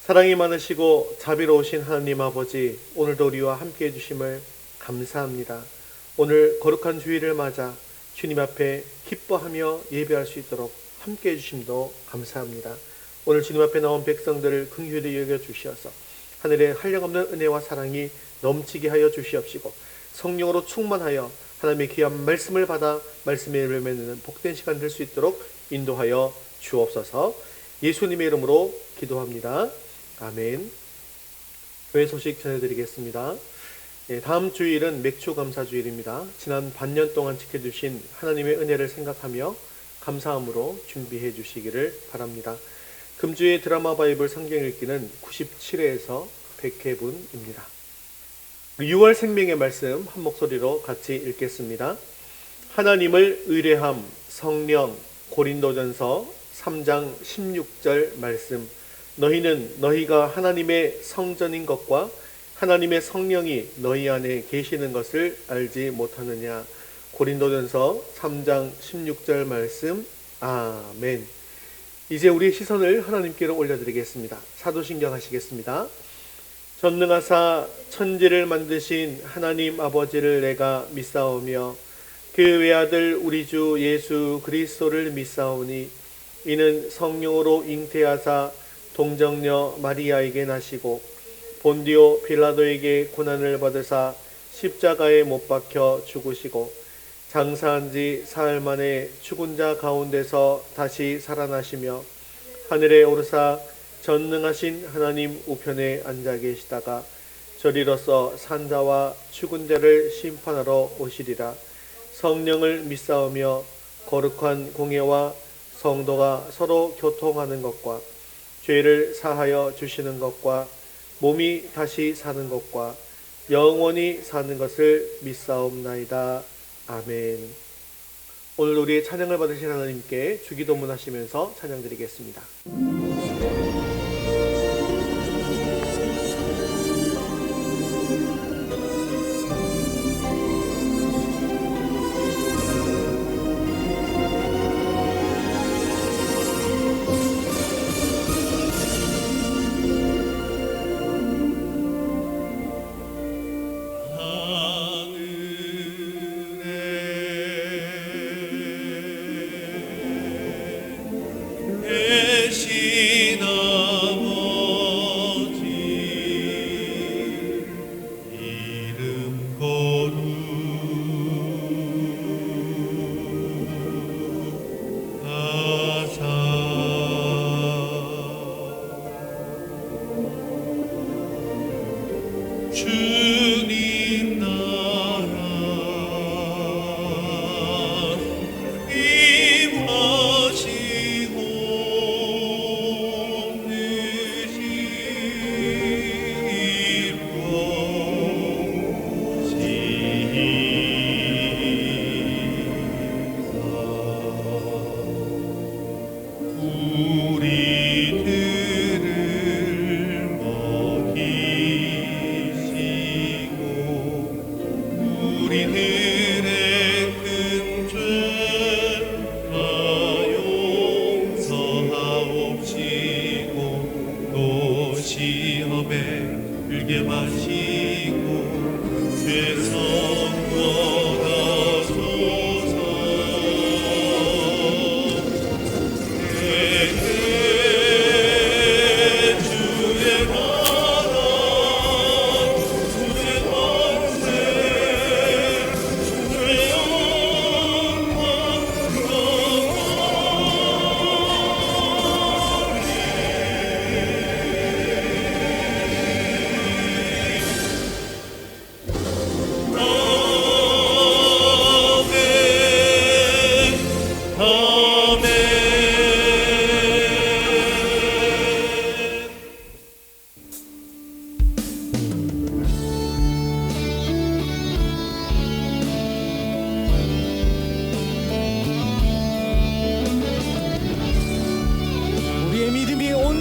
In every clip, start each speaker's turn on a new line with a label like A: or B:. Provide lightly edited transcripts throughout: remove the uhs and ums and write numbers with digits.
A: 사랑이 많으시고 자비로우신 하나님 아버지, 오늘도 우리와 함께 해주심을 감사합니다. 오늘 거룩한 주일을 맞아 주님 앞에 기뻐하며 예배할 수 있도록 함께 해주심도 감사합니다. 오늘 주님 앞에 나온 백성들을 긍휼히 여겨주시어서 하늘의 한량없는 은혜와 사랑이 넘치게 하여 주시옵시고, 성령으로 충만하여 하나님의 귀한 말씀을 받아 말씀의 열매를 맺는 복된 시간 될 수 있도록 인도하여 주옵소서. 예수님의 이름으로 기도합니다. 아멘. 교회 소식 전해드리겠습니다. 다음 주일은 맥주감사주일입니다. 지난 반년 동안 지켜주신 하나님의 은혜를 생각하며 감사함으로 준비해 주시기를 바랍니다. 금주의 드라마 바이블 성경 읽기는 97회에서 100회분입니다. 6월 생명의 말씀 한 목소리로 같이 읽겠습니다. 하나님을 의뢰함 성령. 고린도전서 3장 16절 말씀. 너희는 너희가 하나님의 성전인 것과 하나님의 성령이 너희 안에 계시는 것을 알지 못하느냐. 고린도전서 3장 16절 말씀. 아멘. 이제 우리의 시선을 하나님께로 올려드리겠습니다. 사도신경 하시겠습니다. 전능하사 천지를 만드신 하나님 아버지를 내가 믿사오며 그 외아들 우리 주 예수 그리스도를 믿사오니 이는 성령으로 잉태하사 동정녀 마리아에게 나시고 본디오 빌라도에게 고난을 받으사 십자가에 못 박혀 죽으시고 장사한 지 사흘 만에 죽은 자 가운데서 다시 살아나시며 하늘에 오르사 전능하신 하나님 우편에 앉아 계시다가 저리로서 산자와 죽은 자를 심판하러 오시리라. 성령을 믿사오며 거룩한 공예와 성도가 서로 교통하는 것과 죄를 사하여 주시는 것과 몸이 다시 사는 것과 영원히 사는 것을 믿사옵나이다. 아멘. 오늘 우리의 찬양을 받으신 하나님께 주기도문 하시면서 찬양 드리겠습니다.
B: 주님 나라 임하시고 들게 마시고 죄성과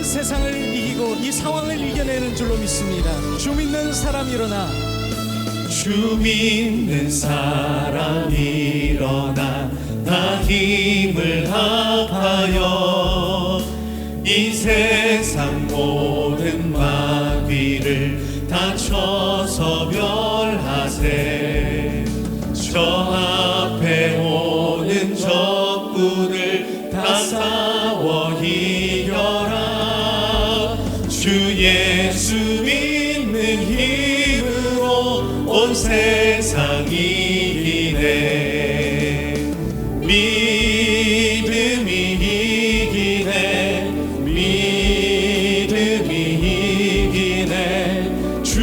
C: 세상을 이기고 이 상황을 이겨내는 줄로 믿습니다. 주 믿는 사람 일어나.
B: 주 믿는 사람 일어나 다 힘을 합하여 이 세상 모든 모든 마귀를 다 쳐서 멸하세. 저 앞에 오는 적군을 다 싸워 이겨라. 주 예수 믿는 힘으로 온 세상 이기네. 믿음이 이기네. 믿음이 이기네. 주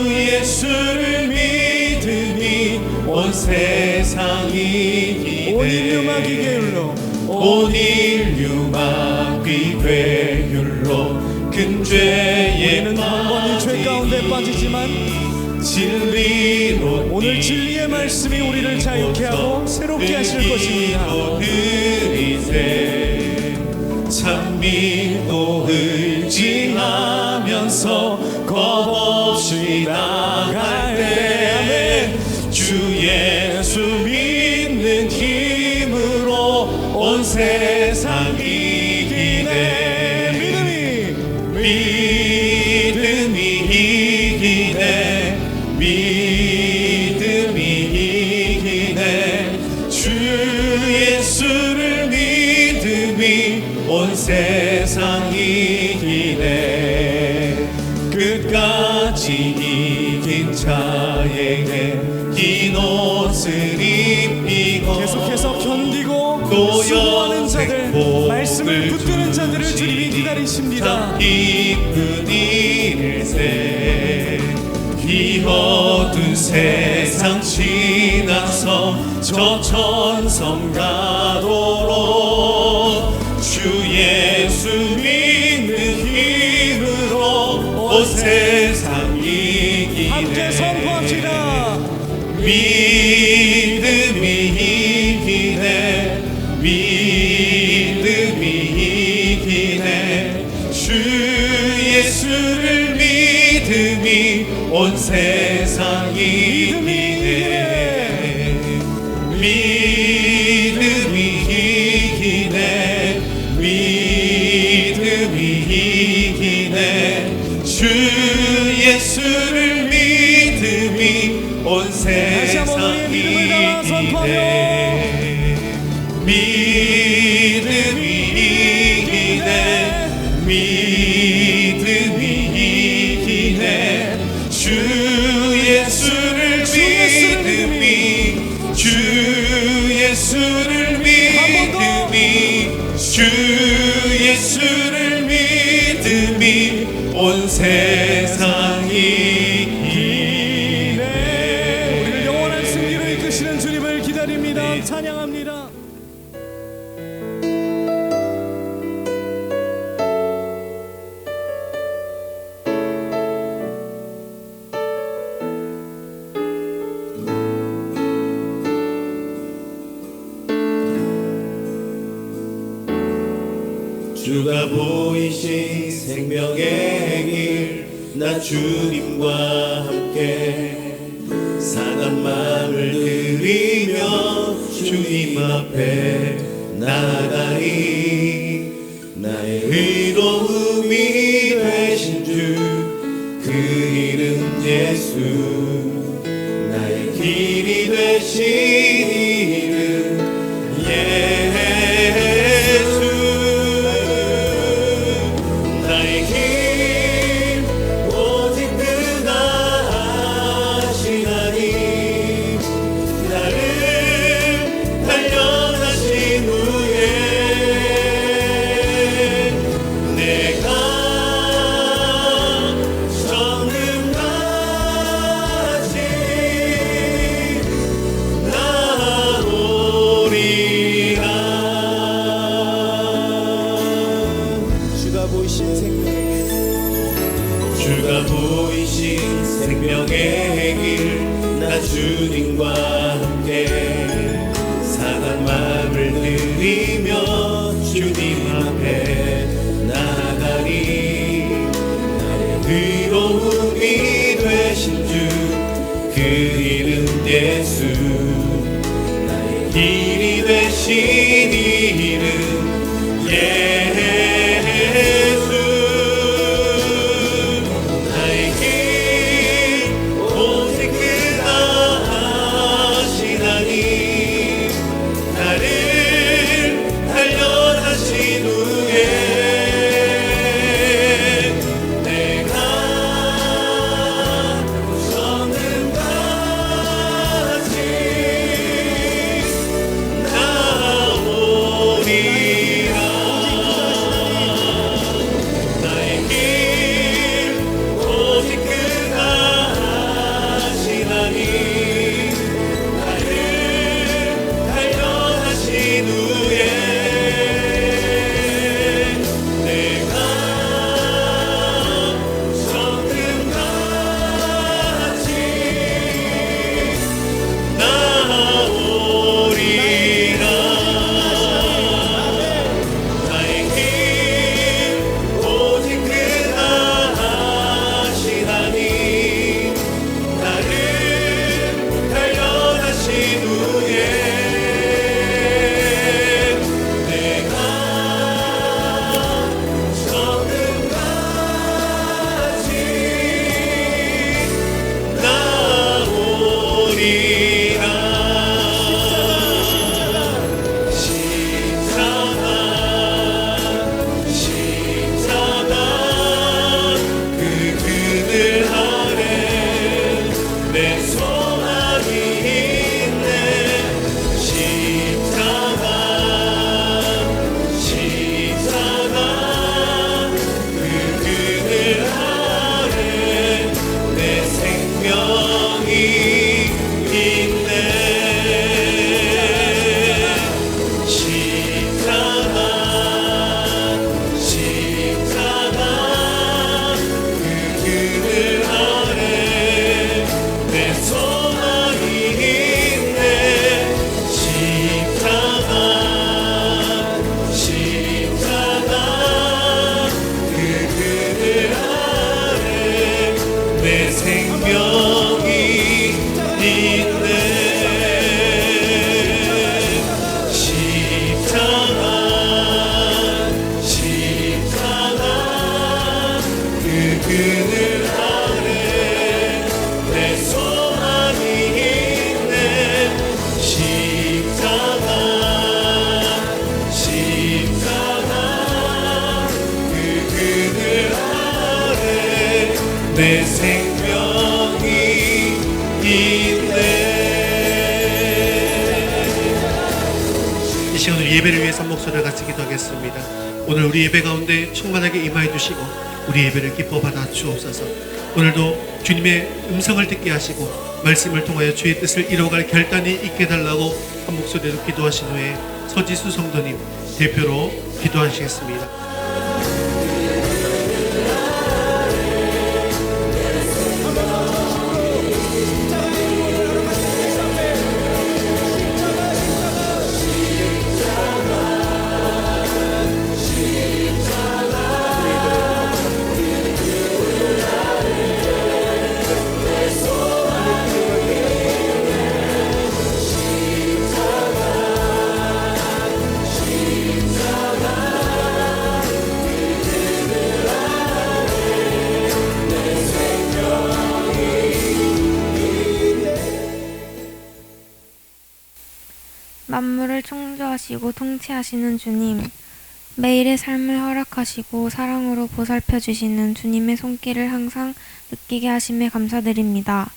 B: 예수를 믿음이 온 세상 이기네.
C: 온 인류 마귀 게을러
B: 온 인류 마귀 괴율로 큰 죄에
C: 우리는 한 번 이 죄 가운데 빠지지만
B: 진리로
C: 오늘 진리의 말씀이 우리를 자유케 하고 새롭게 하실 것입니다.
B: 참 믿고 의지하면서 겁없이 나갈 때 주 예수 믿는 힘으로 온 세상 이기네. 믿음이 이기네. 믿음이 이기네. 주 예수를 믿음이 온 세상 이기네. 끝까지 이긴 자에게 긴 옷을 입히고
C: 계속해서 견디고
B: 또
C: 수고하는 자들,
B: 복을
C: 말씀을 붙드는 자들을
B: 주시니
C: 주님이 기다리십니다.
B: 참 기쁜 일세. 이 어두운 세상 지나서 저 천성 가도록 주 예수 믿는 힘으로 온 세상 이기네.
C: 함께 선포합시다.
B: 믿음이 이기네. 믿음이 이기네. 주 예수를 믿음이 온 세상 이기네. 믿음이 이기네. 믿음이 이기네. 주 예수를 믿음이 온
C: 다시 한번
B: 세상
C: 우리의 믿음을 담아 선포하며
B: 믿음이 이기네. 믿음이 이기네. 주 예수를 믿음이 주 예수를 믿음이 주 예수를 믿음이 온 세상 이기네.
C: 우리를 영원한 승리로 이끄시는 주님을 기다립니다. 찬양합니다.
B: 주가 보이신 생명의 길, 나 주님과 함께 사단 마음을 들이며 주님 앞에 나가리. 나의 의로움이 되신 주 그 이름 예수, 나의 길이 되신 이름 예수. 나의 길 오직 그가 하시나니 나를 단련하신 후에 내가 정금같이 나오리라.
C: 주가 보이신
B: 주가 보이신 생명의 길, 나 주님과 함께 사단 마음을 들이며 주님 앞에 나가리. 나의 의로움이 되신 주 그 이름 예수, 나의 길이 되신 이름 예수. 생명이 있네. 십자가 그 그늘 아래 내 소망이 있네. 십자가 그 그늘 아래 내 생명이 있네.
A: 이 시간 우리 예배를 위해서 한 목소리를 같이 기도하겠습니다. 오늘 우리 예배 가운데 충만하게 임하여 주시고 우리 예배를 기뻐 받아 주옵소서. 오늘도 주님의 음성을 듣게 하시고 말씀을 통하여 주의 뜻을 이루어갈 결단이 있게 해달라고 한 목소리로 기도하신 후에 서지수 성도님 대표로 기도하시겠습니다.
D: 만물을 창조하시고 통치하시는 주님, 매일의 삶을 허락하시고 사랑으로 보살펴 주시는 주님의 손길을 항상 느끼게 하심에 감사드립니다.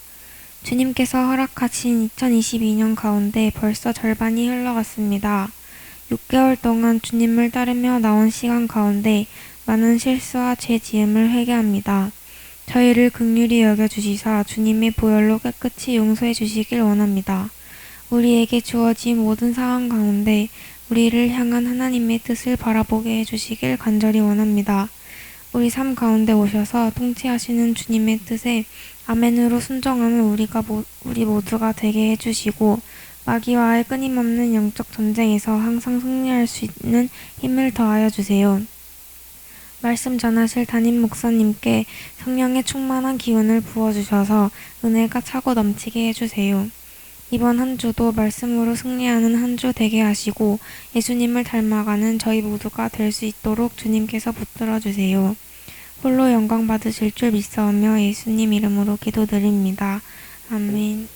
D: 주님께서 허락하신 2022년 가운데 벌써 절반이 흘러갔습니다. 6개월 동안 주님을 따르며 나온 시간 가운데 많은 실수와 죄 지음을 회개합니다. 저희를 긍휼히 여겨주시사 주님의 보혈로 깨끗이 용서해 주시길 원합니다. 우리에게 주어진 모든 상황 가운데 우리를 향한 하나님의 뜻을 바라보게 해주시길 간절히 원합니다. 우리 삶 가운데 오셔서 통치하시는 주님의 뜻에 아멘으로 순종하는 우리 모두가 되게 해주시고 마귀와의 끊임없는 영적 전쟁에서 항상 승리할 수 있는 힘을 더하여 주세요. 말씀 전하실 담임 목사님께 성령의 충만한 기운을 부어주셔서 은혜가 차고 넘치게 해주세요. 이번 한 주도 말씀으로 승리하는 한 주 되게 하시고 예수님을 닮아가는 저희 모두가 될 수 있도록 주님께서 붙들어 주세요. 홀로 영광 받으실 줄 믿사오며 예수님 이름으로 기도드립니다. 아멘.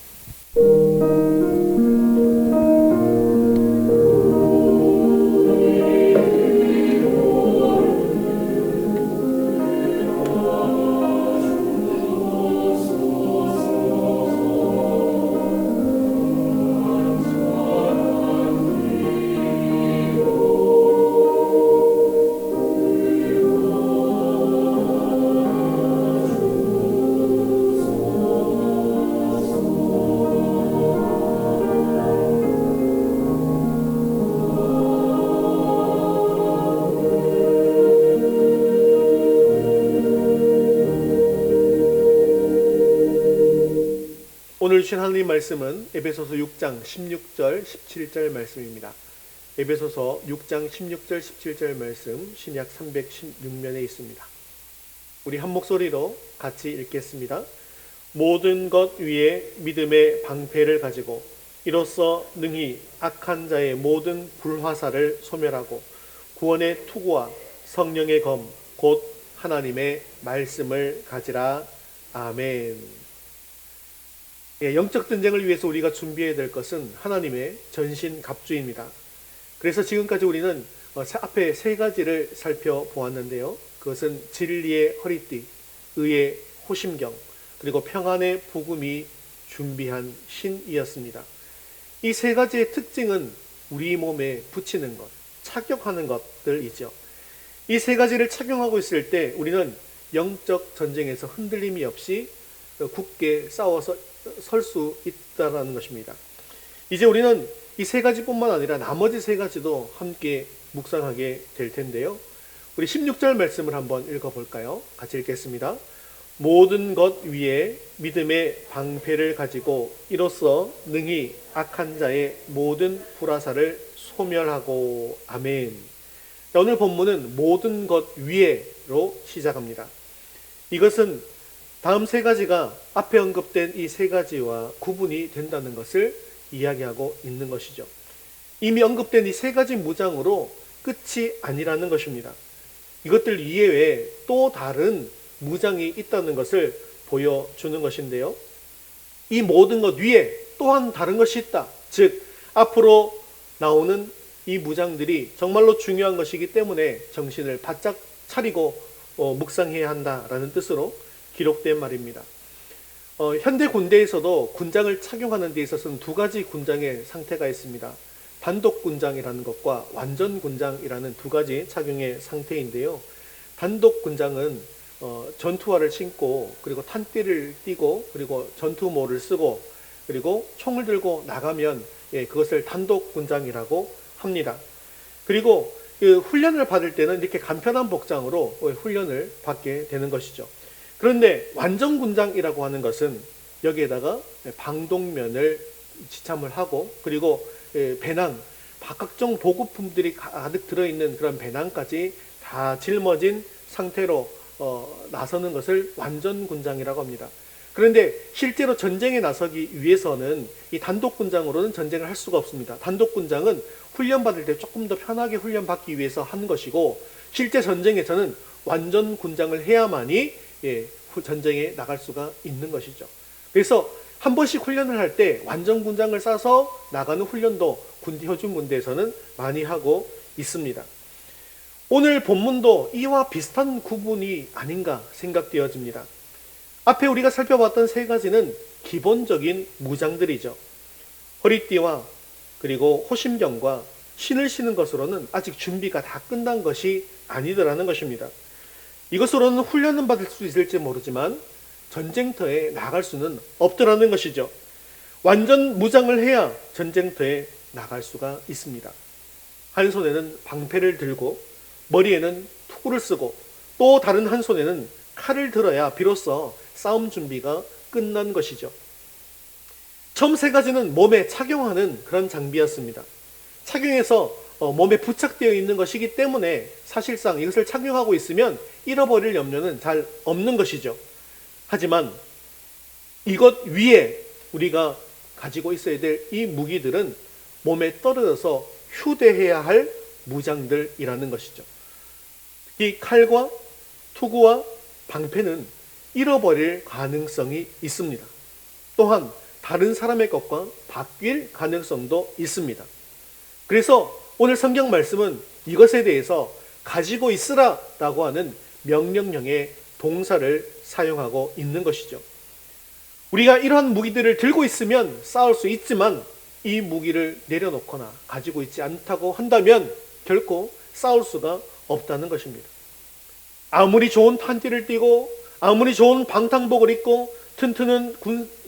A: 오늘 주신 하나님 말씀은 에베소서 6장 16절 17절 말씀입니다. 에베소서 6장 16절 17절 말씀 신약 316면에 있습니다. 우리 한 목소리로 같이 읽겠습니다. 모든 것 위에 믿음의 방패를 가지고 이로써 능히 악한 자의 모든 불화살을 소멸하고 구원의 투구와 성령의 검 곧 하나님의 말씀을 가지라. 아멘. 영적 전쟁을 위해서 우리가 준비해야 될 것은 하나님의 전신갑주입니다. 그래서 지금까지 우리는 앞에 세 가지를 살펴보았는데요. 그것은 진리의 허리띠, 의의 호심경, 그리고 평안의 복음이 준비한 신이었습니다. 이 세 가지의 특징은 우리 몸에 붙이는 것, 착용하는 것들이죠. 이 세 가지를 착용하고 있을 때 우리는 영적 전쟁에서 흔들림이 없이 굳게 싸워서 설 수 있다는 것입니다. 이제 우리는 이 세 가지뿐만 아니라 나머지 세 가지도 함께 묵상하게 될 텐데요. 우리 16절 말씀을 한번 읽어볼까요? 같이 읽겠습니다. 모든 것 위에 믿음의 방패를 가지고 이로써 능히 악한 자의 모든 불화살을 소멸하고. 아멘. 오늘 본문은 모든 것 위에로 시작합니다. 이것은 다음 세 가지가 앞에 언급된 이 세 가지와 구분이 된다는 것을 이야기하고 있는 것이죠. 이미 언급된 이 세 가지 무장으로 끝이 아니라는 것입니다. 이것들 이외에 또 다른 무장이 있다는 것을 보여주는 것인데요. 이 모든 것 위에 또한 다른 것이 있다. 즉, 앞으로 나오는 이 무장들이 정말로 중요한 것이기 때문에 정신을 바짝 차리고 묵상해야 한다라는 뜻으로 기록된 말입니다. 현대 군대에서도 군장을 착용하는 데 있어서는 두 가지 군장의 상태가 있습니다. 단독 군장이라는 것과 완전 군장이라는 두 가지 착용의 상태인데요. 단독 군장은 전투화를 신고 그리고 탄띠를 띠고 그리고 전투모를 쓰고 그리고 총을 들고 나가면 그것을 단독 군장이라고 합니다. 그리고 훈련을 받을 때는 이렇게 간편한 복장으로 훈련을 받게 되는 것이죠. 그런데 완전 군장이라고 하는 것은 여기에다가 방독면을 지참을 하고 그리고 배낭, 각종 보급품들이 가득 들어있는 그런 배낭까지 다 짊어진 상태로 나서는 것을 완전 군장이라고 합니다. 그런데 실제로 전쟁에 나서기 위해서는 이 단독 군장으로는 전쟁을 할 수가 없습니다. 단독 군장은 훈련 받을 때 조금 더 편하게 훈련 받기 위해서 하는 것이고 실제 전쟁에서는 완전 군장을 해야만이 전쟁에 나갈 수가 있는 것이죠. 그래서 한 번씩 훈련을 할 때 완전 군장을 싸서 나가는 훈련도 효준 군대에서는 많이 하고 있습니다. 오늘 본문도 이와 비슷한 구분이 아닌가 생각되어집니다. 앞에 우리가 살펴봤던 세 가지는 기본적인 무장들이죠. 허리띠와 그리고 호심병과 신을 신는 것으로는 아직 준비가 다 끝난 것이 아니더라는 것입니다. 이것으로는 훈련은 받을 수 있을지 모르지만 전쟁터에 나갈 수는 없더라는 것이죠. 완전 무장을 해야 전쟁터에 나갈 수가 있습니다. 한 손에는 방패를 들고 머리에는 투구를 쓰고 또 다른 한 손에는 칼을 들어야 비로소 싸움 준비가 끝난 것이죠. 처음 세 가지는 몸에 착용하는 그런 장비였습니다. 착용해서 몸에 부착되어 있는 것이기 때문에 사실상 이것을 착용하고 있으면 잃어버릴 염려는 잘 없는 것이죠. 하지만 이것 위에 우리가 가지고 있어야 될 이 무기들은 몸에 떨어져서 휴대해야 할 무장들이라는 것이죠. 이 칼과 투구와 방패는 잃어버릴 가능성이 있습니다. 또한 다른 사람의 것과 바뀔 가능성도 있습니다. 그래서 오늘 성경 말씀은 이것에 대해서 가지고 있으라 라고 하는 명령형의 동사를 사용하고 있는 것이죠. 우리가 이러한 무기들을 들고 있으면 싸울 수 있지만 이 무기를 내려놓거나 가지고 있지 않다고 한다면 결코 싸울 수가 없다는 것입니다. 아무리 좋은 탄띠를 띠고 아무리 좋은 방탄복을 입고 튼튼한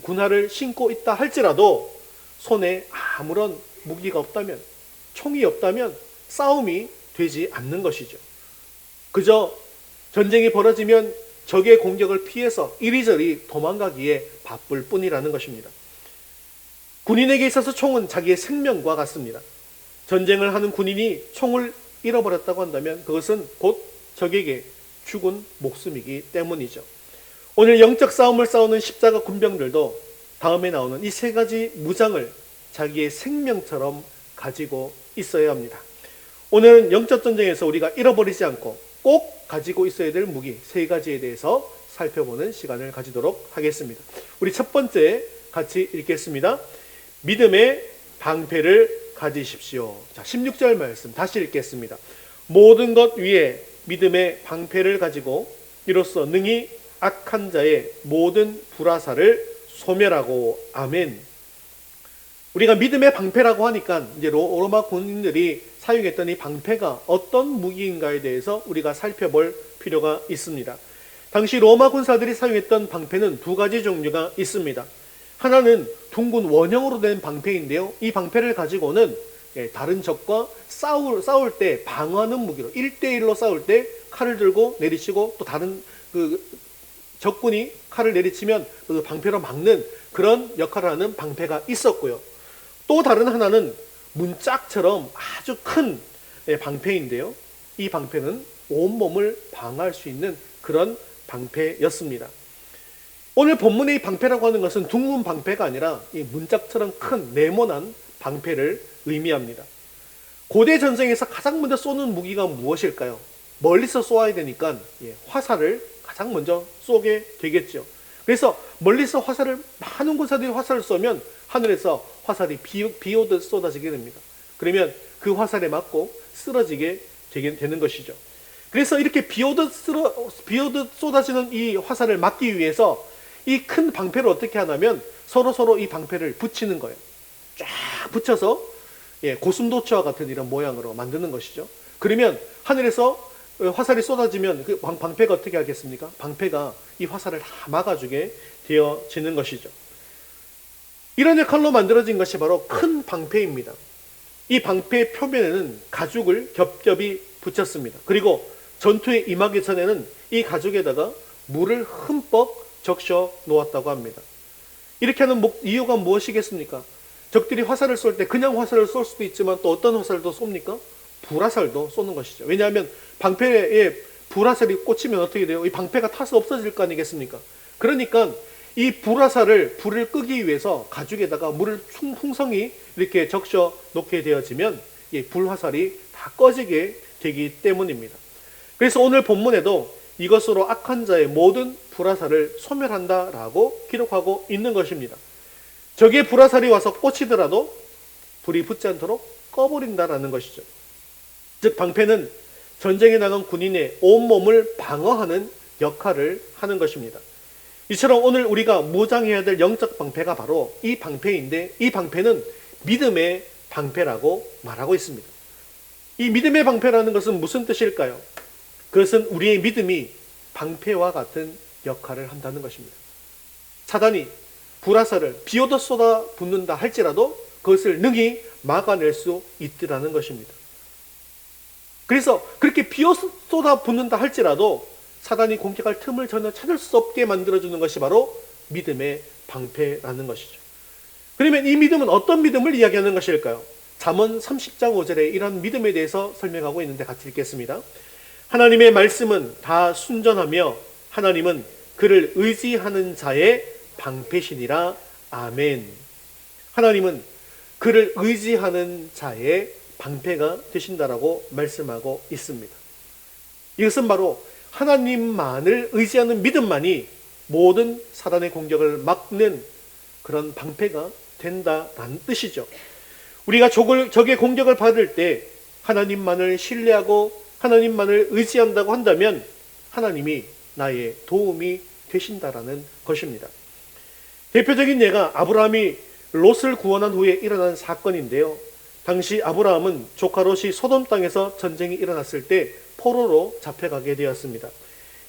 A: 군화를 신고 있다 할지라도 손에 아무런 무기가 없다면 총이 없다면 싸움이 되지 않는 것이죠. 그저 전쟁이 벌어지면 적의 공격을 피해서 이리저리 도망가기에 바쁠 뿐이라는 것입니다. 군인에게 있어서 총은 자기의 생명과 같습니다. 전쟁을 하는 군인이 총을 잃어버렸다고 한다면 그것은 곧 적에게 죽은 목숨이기 때문이죠. 오늘 영적 싸움을 싸우는 십자가 군병들도 다음에 나오는 이 세 가지 무장을 자기의 생명처럼 가지고 있어야 합니다. 오늘은 영적 전쟁에서 우리가 잃어버리지 않고 꼭 가지고 있어야 될 무기 세 가지에 대해서 살펴보는 시간을 가지도록 하겠습니다. 우리 첫 번째 같이 읽겠습니다. 믿음의 방패를 가지십시오. 자, 16절 말씀 다시 읽겠습니다. 모든 것 위에 믿음의 방패를 가지고 이로써 능히 악한 자의 모든 불화살을 소멸하고. 아멘. 우리가 믿음의 방패라고 하니까 이제 로마 군인들이 사용했던 이 방패가 어떤 무기인가에 대해서 우리가 살펴볼 필요가 있습니다. 당시 로마 군사들이 사용했던 방패는 두 가지 종류가 있습니다. 하나는 둥근 원형으로 된 방패인데요. 이 방패를 가지고는 다른 적과 싸울 때 방어하는 무기로 1대1로 싸울 때 칼을 들고 내리치고 또 다른 적군이 칼을 내리치면 그 방패로 막는 그런 역할을 하는 방패가 있었고요. 또 다른 하나는 문짝처럼 아주 큰 방패인데요. 이 방패는 온몸을 방어할 수 있는 그런 방패였습니다. 오늘 본문의 이 방패라고 하는 것은 둥근 방패가 아니라 이 문짝처럼 큰 네모난 방패를 의미합니다. 고대 전쟁에서 가장 먼저 쏘는 무기가 무엇일까요? 멀리서 쏘아야 되니까 화살을 가장 먼저 쏘게 되겠죠. 그래서 멀리서 화살을, 많은 군사들이 화살을 쏘면 하늘에서 화살이 비오듯 쏟아지게 됩니다. 그러면 그 화살에 맞고 쓰러지게 되는 것이죠. 그래서 이렇게 비오듯 쏟아지는 이 화살을 막기 위해서 이 큰 방패를 어떻게 하냐면 서로 이 방패를 붙이는 거예요. 쫙 붙여서 고슴도치와 같은 이런 모양으로 만드는 것이죠. 그러면 하늘에서 화살이 쏟아지면 그 방패가 어떻게 하겠습니까? 방패가 이 화살을 다 막아주게 되어지는 것이죠. 이런 역할로 만들어진 것이 바로 큰 방패입니다. 이 방패 표면에는 가죽을 겹겹이 붙였습니다. 그리고 전투에 임하기 전에는 이 가죽에다가 물을 흠뻑 적셔 놓았다고 합니다. 이렇게 하는 이유가 무엇이겠습니까? 적들이 화살을 쏠 때 그냥 화살을 쏠 수도 있지만 또 어떤 화살도 쏩니까? 불화살도 쏘는 것이죠. 왜냐하면 방패에 불화살이 꽂히면 어떻게 돼요? 이 방패가 타서 없어질 거 아니겠습니까? 그러니까 이 불화살을 불을 끄기 위해서 가죽에다가 물을 풍성히 이렇게 적셔 놓게 되어지면 이 불화살이 다 꺼지게 되기 때문입니다. 그래서 오늘 본문에도 이것으로 악한 자의 모든 불화살을 소멸한다라고 기록하고 있는 것입니다. 적의 불화살이 와서 꽂히더라도 불이 붙지 않도록 꺼버린다라는 것이죠. 즉 방패는 전쟁에 나간 군인의 온몸을 방어하는 역할을 하는 것입니다. 이처럼 오늘 우리가 무장해야 될 영적 방패가 바로 이 방패인데, 이 방패는 믿음의 방패라고 말하고 있습니다. 이 믿음의 방패라는 것은 무슨 뜻일까요? 그것은 우리의 믿음이 방패와 같은 역할을 한다는 것입니다. 사단이 불화살을 비오듯 쏟아 붓는다 할지라도 그것을 능히 막아낼 수 있더라는 것입니다. 그래서 그렇게 비오듯 쏟아 붓는다 할지라도 사단이 공격할 틈을 전혀 찾을 수 없게 만들어주는 것이 바로 믿음의 방패라는 것이죠. 그러면 이 믿음은 어떤 믿음을 이야기하는 것일까요? 잠언 30장 5절에 이런 믿음에 대해서 설명하고 있는데 같이 읽겠습니다. 하나님의 말씀은 다 순전하며 하나님은 그를 의지하는 자의 방패시니라. 아멘. 하나님은 그를 의지하는 자의 방패가 되신다라고 말씀하고 있습니다. 이것은 바로 하나님만을 의지하는 믿음만이 모든 사단의 공격을 막는 그런 방패가 된다라는 뜻이죠. 우리가 적의 공격을 받을 때 하나님만을 신뢰하고 하나님만을 의지한다고 한다면 하나님이 나의 도움이 되신다라는 것입니다. 대표적인 예가 아브라함이 롯을 구원한 후에 일어난 사건인데요. 당시 아브라함은 조카 롯이 소돔 땅에서 전쟁이 일어났을 때 포로로 잡혀가게 되었습니다.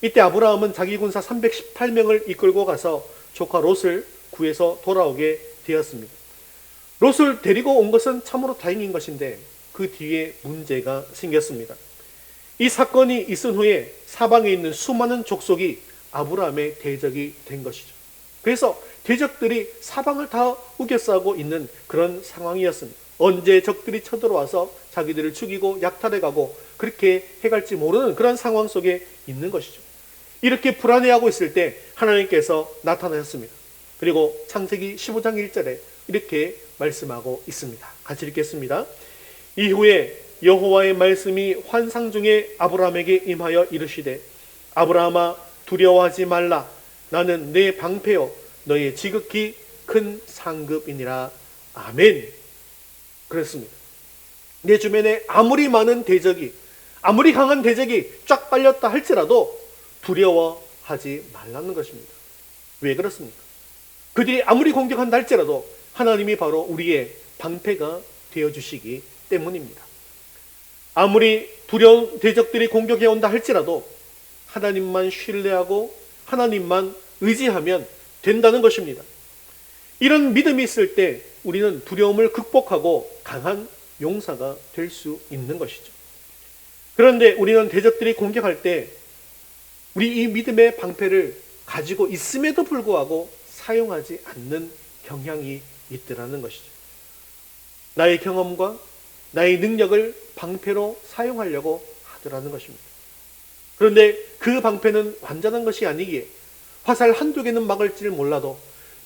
A: 이때 아브라함은 자기 군사 318명을 이끌고 가서 조카 롯을 구해서 돌아오게 되었습니다. 롯을 데리고 온 것은 참으로 다행인 것인데 그 뒤에 문제가 생겼습니다. 이 사건이 있은 후에 사방에 있는 수많은 족속이 아브라함의 대적이 된 것이죠. 그래서 대적들이 사방을 다 우겨싸고 있는 그런 상황이었습니다. 언제 적들이 쳐들어와서 자기들을 죽이고 약탈해가고 그렇게 해갈지 모르는 그런 상황 속에 있는 것이죠. 이렇게 불안해하고 있을 때 하나님께서 나타나셨습니다. 그리고 창세기 15장 1절에 이렇게 말씀하고 있습니다. 같이 읽겠습니다. 이후에 여호와의 말씀이 환상 중에 아브라함에게 임하여 이르시되 아브라함아 두려워하지 말라. 나는 내 방패요 너의 지극히 큰 상급이니라. 아멘. 그렇습니다. 내 주변에 아무리 많은 대적이, 아무리 강한 대적이 쫙 빨렸다 할지라도 두려워하지 말라는 것입니다. 왜 그렇습니까? 그들이 아무리 공격한다 할지라도 하나님이 바로 우리의 방패가 되어주시기 때문입니다. 아무리 두려운 대적들이 공격해 온다 할지라도 하나님만 신뢰하고 하나님만 의지하면 된다는 것입니다. 이런 믿음이 있을 때 우리는 두려움을 극복하고 강한 용사가 될 수 있는 것이죠. 그런데 우리는 대적들이 공격할 때 우리 이 믿음의 방패를 가지고 있음에도 불구하고 사용하지 않는 경향이 있더라는 것이죠. 나의 경험과 나의 능력을 방패로 사용하려고 하더라는 것입니다. 그런데 그 방패는 완전한 것이 아니기에 화살 한두 개는 막을지를 몰라도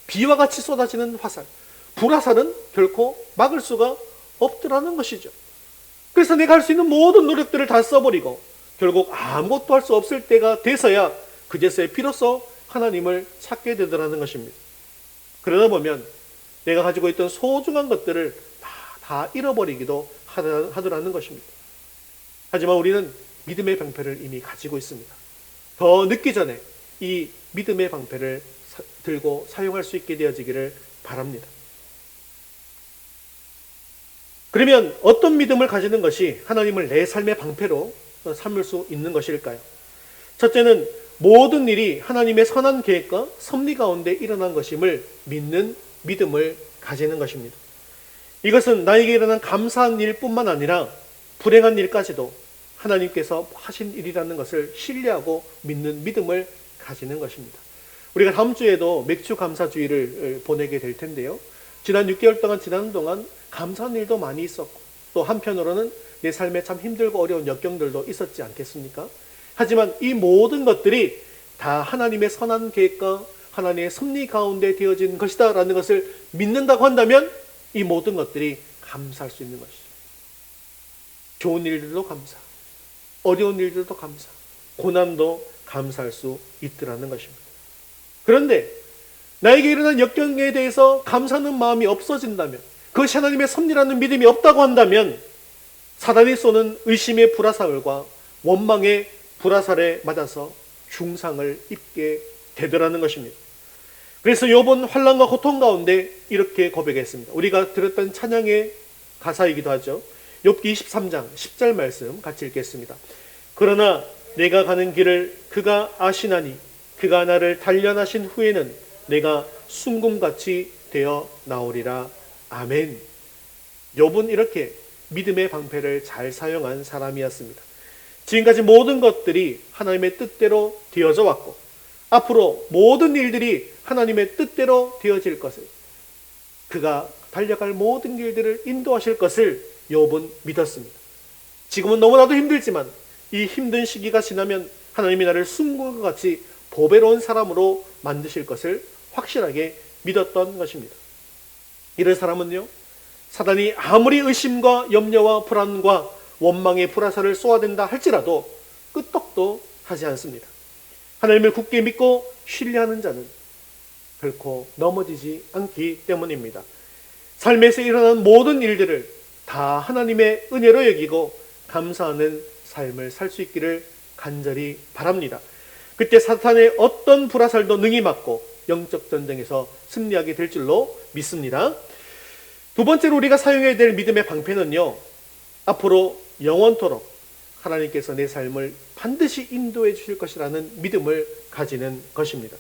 A: 비와 같이 쏟아지는 화살, 불화살은 결코 막을 수가 없더라는 것이죠. 그래서 내가 할 수 있는 모든 노력들을 다 써버리고 결국 아무것도 할 수 없을 때가 돼서야 그제서야 비로소 하나님을 찾게 되더라는 것입니다. 그러다 보면 내가 가지고 있던 소중한 것들을 다 잃어버리기도 하더라는 것입니다. 하지만 우리는 믿음의 방패를 이미 가지고 있습니다. 더 늦기 전에 이 믿음의 방패를 들고 사용할 수 있게 되어지기를 바랍니다. 그러면 어떤 믿음을 가지는 것이 하나님을 내 삶의 방패로 삼을 수 있는 것일까요? 첫째는 모든 일이 하나님의 선한 계획과 섭리 가운데 일어난 것임을 믿는 믿음을 가지는 것입니다. 이것은 나에게 일어난 감사한 일뿐만 아니라 불행한 일까지도 하나님께서 하신 일이라는 것을 신뢰하고 믿는 믿음을 가지는 것입니다. 우리가 다음 주에도 맥주 감사주의를 보내게 될 텐데요. 지난 6개월 동안 지나는 동안 감사한 일도 많이 있었고 또 한편으로는 내 삶에 참 힘들고 어려운 역경들도 있었지 않겠습니까? 하지만 이 모든 것들이 다 하나님의 선한 계획과 하나님의 섭리 가운데 되어진 것이다 라는 것을 믿는다고 한다면 이 모든 것들이 감사할 수 있는 것이죠. 좋은 일들도 감사, 어려운 일들도 감사, 고난도 감사할 수 있더라는 것입니다. 그런데 나에게 일어난 역경에 대해서 감사하는 마음이 없어진다면, 그것이 하나님의 섭리라는 믿음이 없다고 한다면 사단이 쏘는 의심의 불화살과 원망의 불화살에 맞아서 중상을 입게 되더라는 것입니다. 그래서 욥은 환난과 고통 가운데 이렇게 고백했습니다. 우리가 들었던 찬양의 가사이기도 하죠. 욥기 23장 10절 말씀 같이 읽겠습니다. 그러나 내가 가는 길을 그가 아시나니 그가 나를 단련하신 후에는 내가 순금같이 되어 나오리라. 아멘. 욥은 이렇게 믿음의 방패를 잘 사용한 사람이었습니다. 지금까지 모든 것들이 하나님의 뜻대로 되어져 왔고 앞으로 모든 일들이 하나님의 뜻대로 되어질 것을, 그가 달려갈 모든 길들을 인도하실 것을 욥은 믿었습니다. 지금은 너무나도 힘들지만 이 힘든 시기가 지나면 하나님이 나를 순금과 같이 보배로운 사람으로 만드실 것을 확실하게 믿었던 것입니다. 이런 사람은요, 사단이 아무리 의심과 염려와 불안과 원망의 불화살을 쏘아댄다 할지라도 끄떡도 하지 않습니다. 하나님을 굳게 믿고 신뢰하는 자는 결코 넘어지지 않기 때문입니다. 삶에서 일어나는 모든 일들을 다 하나님의 은혜로 여기고 감사하는 삶을 살 수 있기를 간절히 바랍니다. 그때 사탄의 어떤 불화살도 능히 맞고 영적 전쟁에서 승리하게 될 줄로 믿습니다. 두 번째로 우리가 사용해야 될 믿음의 방패는요, 앞으로 영원토록 하나님께서 내 삶을 반드시 인도해 주실 것이라는 믿음을 가지는 것입니다.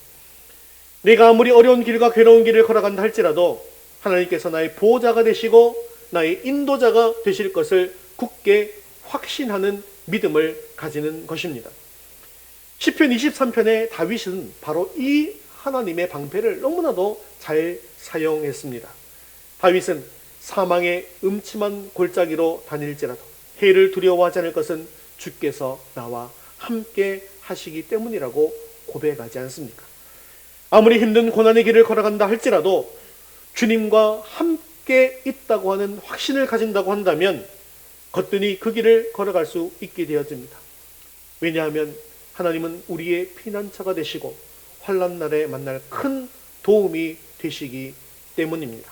A: 내가 아무리 어려운 길과 괴로운 길을 걸어간다 할지라도 하나님께서 나의 보호자가 되시고 나의 인도자가 되실 것을 굳게 확신하는 믿음을 가지는 것입니다. 시편 23편의 다윗은 바로 이 하나님의 방패를 너무나도 잘 사용했습니다. 다윗은 사망의 음침한 골짜기로 다닐지라도 해를 두려워하지 않을 것은 주께서 나와 함께 하시기 때문이라고 고백하지 않습니까? 아무리 힘든 고난의 길을 걸어간다 할지라도 주님과 함께 있다고 하는 확신을 가진다고 한다면 거뜬히 그 길을 걸어갈 수 있게 되어집니다. 왜냐하면 하나님은 우리의 피난처가 되시고 환난 날에 만날 큰 도움이 되시기 때문입니다.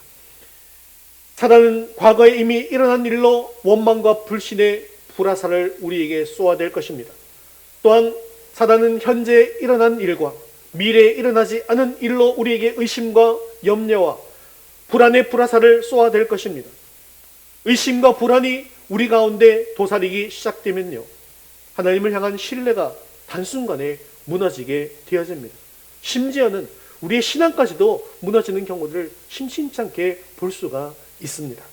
A: 사단은 과거에 이미 일어난 일로 원망과 불신의 불화살을 우리에게 쏘아댈 것입니다. 또한 사단은 현재 일어난 일과 미래에 일어나지 않은 일로 우리에게 의심과 염려와 불안의 불화살을 쏘아댈 것입니다. 의심과 불안이 우리 가운데 도사리기 시작되면요, 하나님을 향한 신뢰가 단순간에 무너지게 되어집니다. 심지어는 우리의 신앙까지도 무너지는 경우들을 심심치 않게 볼 수가 있습니다.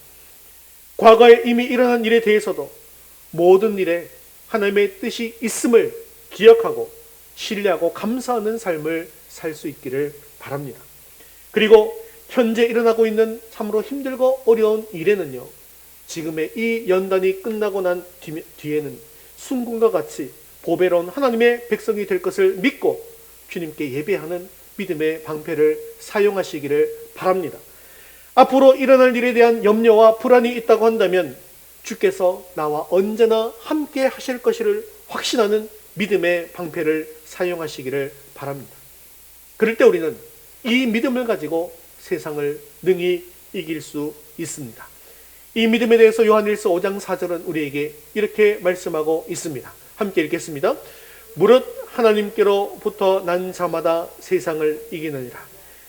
A: 과거에 이미 일어난 일에 대해서도 모든 일에 하나님의 뜻이 있음을 기억하고 신뢰하고 감사하는 삶을 살 수 있기를 바랍니다. 그리고 현재 일어나고 있는 참으로 힘들고 어려운 일에는요, 지금의 이 연단이 끝나고 난 뒤에는 순금과 같이 보배로운 하나님의 백성이 될 것을 믿고 주님께 예배하는 믿음의 방패를 사용하시기를 바랍니다. 앞으로 일어날 일에 대한 염려와 불안이 있다고 한다면 주께서 나와 언제나 함께 하실 것을 확신하는 믿음의 방패를 사용하시기를 바랍니다. 그럴 때 우리는 이 믿음을 가지고 세상을 능히 이길 수 있습니다. 이 믿음에 대해서 요한일서 5장 4절은 우리에게 이렇게 말씀하고 있습니다. 함께 읽겠습니다. 무릇 하나님께로부터 난 자마다 세상을 이기느니라.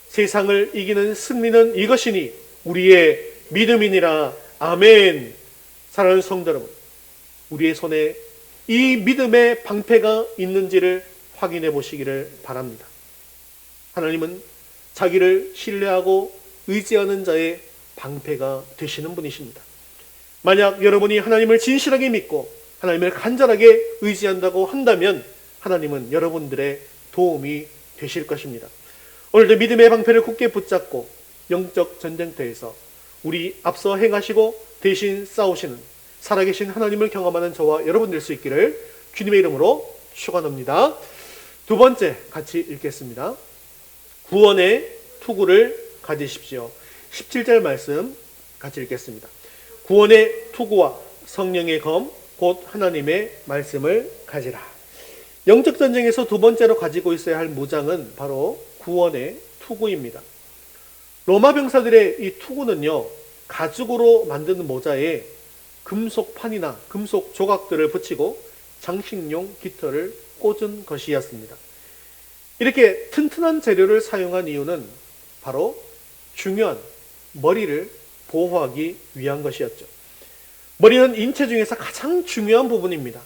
A: 세상을 이기는 승리는 이것이니 우리의 믿음이니라. 아멘. 사랑하는 성도 여러분, 우리의 손에 이 믿음의 방패가 있는지를 확인해 보시기를 바랍니다. 하나님은 자기를 신뢰하고 의지하는 자의 방패가 되시는 분이십니다. 만약 여러분이 하나님을 진실하게 믿고 하나님을 간절하게 의지한다고 한다면 하나님은 여러분들의 도움이 되실 것입니다. 오늘도 믿음의 방패를 굳게 붙잡고 영적 전쟁터에서 우리 앞서 행하시고 대신 싸우시는 살아계신 하나님을 경험하는 저와 여러분 될 수 있기를 주님의 이름으로 축원합니다. 두 번째 같이 읽겠습니다. 구원의 투구를 가지십시오. 17절 말씀 같이 읽겠습니다. 구원의 투구와 성령의 검 곧 하나님의 말씀을 가지라. 영적 전쟁에서 두 번째로 가지고 있어야 할 무장은 바로 구원의 투구입니다. 로마 병사들의 이 투구는요, 가죽으로 만든 모자에 금속판이나 금속 조각들을 붙이고 장식용 깃털을 꽂은 것이었습니다. 이렇게 튼튼한 재료를 사용한 이유는 바로 중요한 머리를 보호하기 위한 것이었죠. 머리는 인체 중에서 가장 중요한 부분입니다.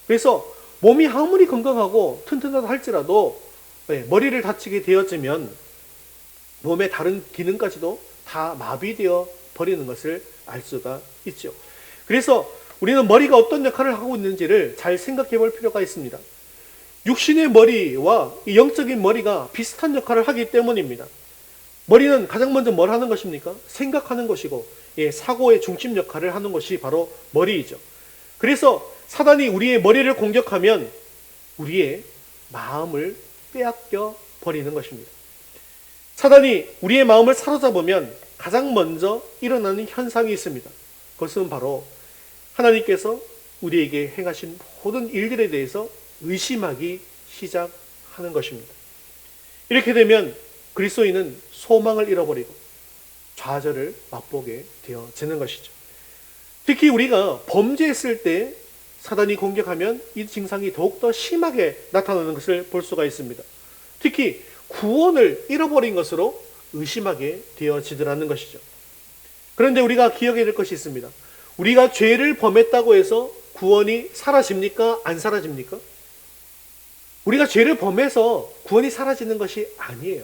A: 그래서 몸이 아무리 건강하고 튼튼하다 할지라도 머리를 다치게 되어지면 몸의 다른 기능까지도 다 마비되어 버리는 것을 알 수가 있죠. 그래서 우리는 머리가 어떤 역할을 하고 있는지를 잘 생각해 볼 필요가 있습니다. 육신의 머리와 영적인 머리가 비슷한 역할을 하기 때문입니다. 머리는 가장 먼저 뭘 하는 것입니까? 생각하는 것이고 사고의 중심 역할을 하는 것이 바로 머리이죠. 그래서 사단이 우리의 머리를 공격하면 우리의 마음을 빼앗겨 버리는 것입니다. 사단이 우리의 마음을 사로잡으면 가장 먼저 일어나는 현상이 있습니다. 그것은 바로 하나님께서 우리에게 행하신 모든 일들에 대해서 의심하기 시작하는 것입니다. 이렇게 되면 그리스도인은 소망을 잃어버리고 좌절을 맛보게 되어지는 것이죠. 특히 우리가 범죄했을 때 사단이 공격하면 이 증상이 더욱더 심하게 나타나는 것을 볼 수가 있습니다. 특히 구원을 잃어버린 것으로 의심하게 되어지더라는 것이죠. 그런데 우리가 기억해야 될 것이 있습니다. 우리가 죄를 범했다고 해서 구원이 사라집니까? 안 사라집니까? 우리가 죄를 범해서 구원이 사라지는 것이 아니에요.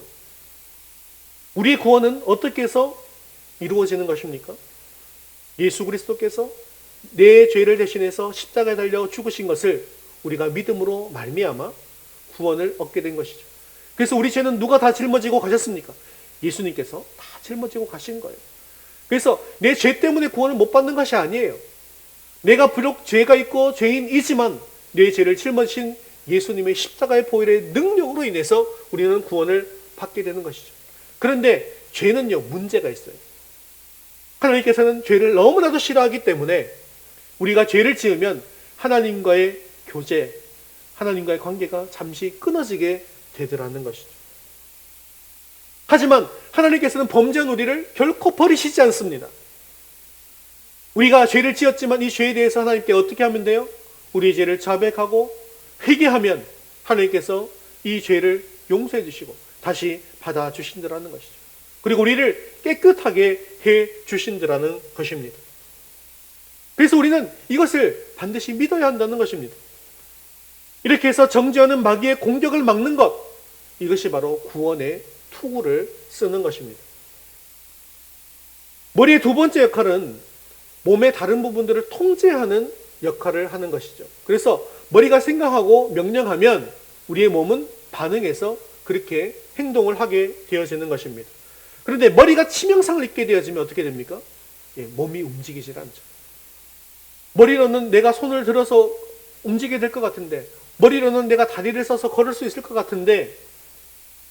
A: 우리의 구원은 어떻게 해서 이루어지는 것입니까? 예수 그리스도께서 내 죄를 대신해서 십자가에 달려 죽으신 것을 우리가 믿음으로 말미암아 구원을 얻게 된 것이죠. 그래서 우리 죄는 누가 다 짊어지고 가셨습니까? 예수님께서 다 짊어지고 가신 거예요. 그래서 내 죄 때문에 구원을 못 받는 것이 아니에요. 내가 비록 죄가 있고 죄인이지만 내 죄를 짊어진 예수님의 십자가의 보혈의 능력으로 인해서 우리는 구원을 받게 되는 것이죠. 그런데 죄는요, 문제가 있어요. 하나님께서는 죄를 너무나도 싫어하기 때문에 우리가 죄를 지으면 하나님과의 교제, 하나님과의 관계가 잠시 끊어지게 되더라는 것이죠. 하지만 하나님께서는 범죄한 우리를 결코 버리시지 않습니다. 우리가 죄를 지었지만 이 죄에 대해서 하나님께 어떻게 하면 돼요? 우리의 죄를 자백하고 회개하면 하나님께서 이 죄를 용서해 주시고 다시 받아주신다는 것이죠. 그리고 우리를 깨끗하게 해 주신다는 것입니다. 그래서 우리는 이것을 반드시 믿어야 한다는 것입니다. 이렇게 해서 정죄하는 마귀의 공격을 막는 것, 이것이 바로 구원의 투구를 쓰는 것입니다. 머리의 두 번째 역할은 몸의 다른 부분들을 통제하는 역할을 하는 것이죠. 그래서 머리가 생각하고 명령하면 우리의 몸은 반응해서 그렇게 행동을 하게 되어지는 것입니다. 그런데 머리가 치명상을 입게 되어지면 어떻게 됩니까? 몸이 움직이질 않죠. 머리로는 내가 손을 들어서 움직이게 될 것 같은데, 머리로는 내가 다리를 써서 걸을 수 있을 것 같은데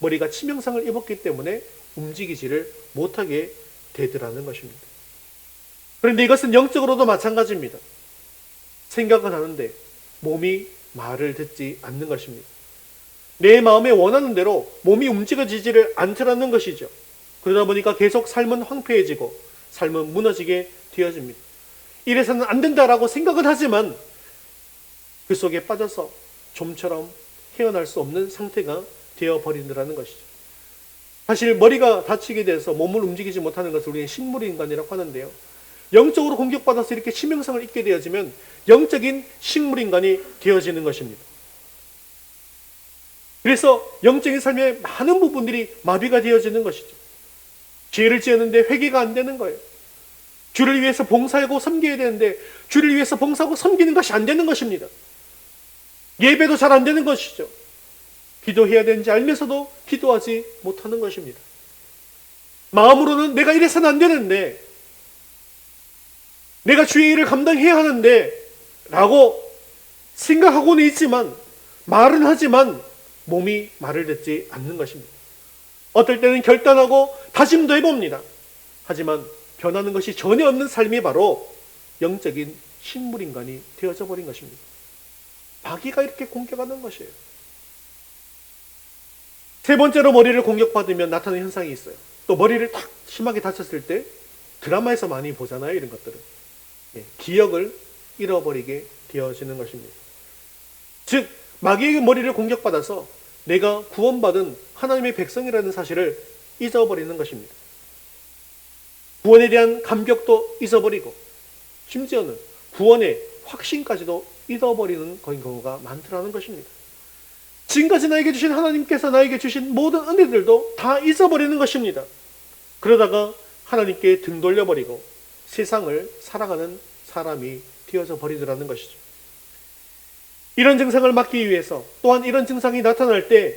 A: 머리가 치명상을 입었기 때문에 움직이지를 못하게 되더라는 것입니다. 그런데 이것은 영적으로도 마찬가지입니다. 생각은 하는데 몸이 말을 듣지 않는 것입니다. 내 마음에 원하는 대로 몸이 움직여지지를 않더라는 것이죠. 그러다 보니까 계속 삶은 황폐해지고 삶은 무너지게 되어집니다. 이래서는 안 된다라고 생각은 하지만 그 속에 빠져서 좀처럼 헤어날 수 없는 상태가 되어버린다는 것이죠. 사실 머리가 다치게 돼서 몸을 움직이지 못하는 것을 우리는 식물인간이라고 하는데요. 영적으로 공격받아서 이렇게 치명상을 입게 되어지면 영적인 식물인간이 되어지는 것입니다. 그래서 영적인 삶의 많은 부분들이 마비가 되어지는 것이죠. 죄를 지었는데 회개가 안 되는 거예요. 주를 위해서 봉사하고 섬겨야 되는데 주를 위해서 봉사하고 섬기는 것이 안 되는 것입니다. 예배도 잘 안 되는 것이죠. 기도해야 되는지 알면서도 기도하지 못하는 것입니다. 마음으로는 내가 이래서는 안 되는데, 내가 주의 일을 감당해야 하는데 라고 생각하고는 있지만, 말은 하지만 몸이 말을 듣지 않는 것입니다. 어떨 때는 결단하고 다짐도 해봅니다. 하지만 변하는 것이 전혀 없는 삶이 바로 영적인 식물인간이 되어져 버린 것입니다. 마귀가 이렇게 공격하는 것이에요. 세 번째로 머리를 공격받으면 나타나는 현상이 있어요. 또 머리를 탁 심하게 다쳤을 때 드라마에서 많이 보잖아요. 이런 것들은. 기억을 잃어버리게 되어지는 것입니다. 즉 마귀의 머리를 공격받아서 내가 구원받은 하나님의 백성이라는 사실을 잊어버리는 것입니다. 구원에 대한 감격도 잊어버리고 심지어는 구원의 확신까지도 잊어버리는 경우가 많더라는 것입니다. 지금까지 나에게 주신 하나님께서 나에게 주신 모든 은혜들도 다 잊어버리는 것입니다. 그러다가 하나님께 등 돌려버리고 세상을 살아가는 사람이 되어져 버리더라는 것이죠. 이런 증상을 막기 위해서 또한 이런 증상이 나타날 때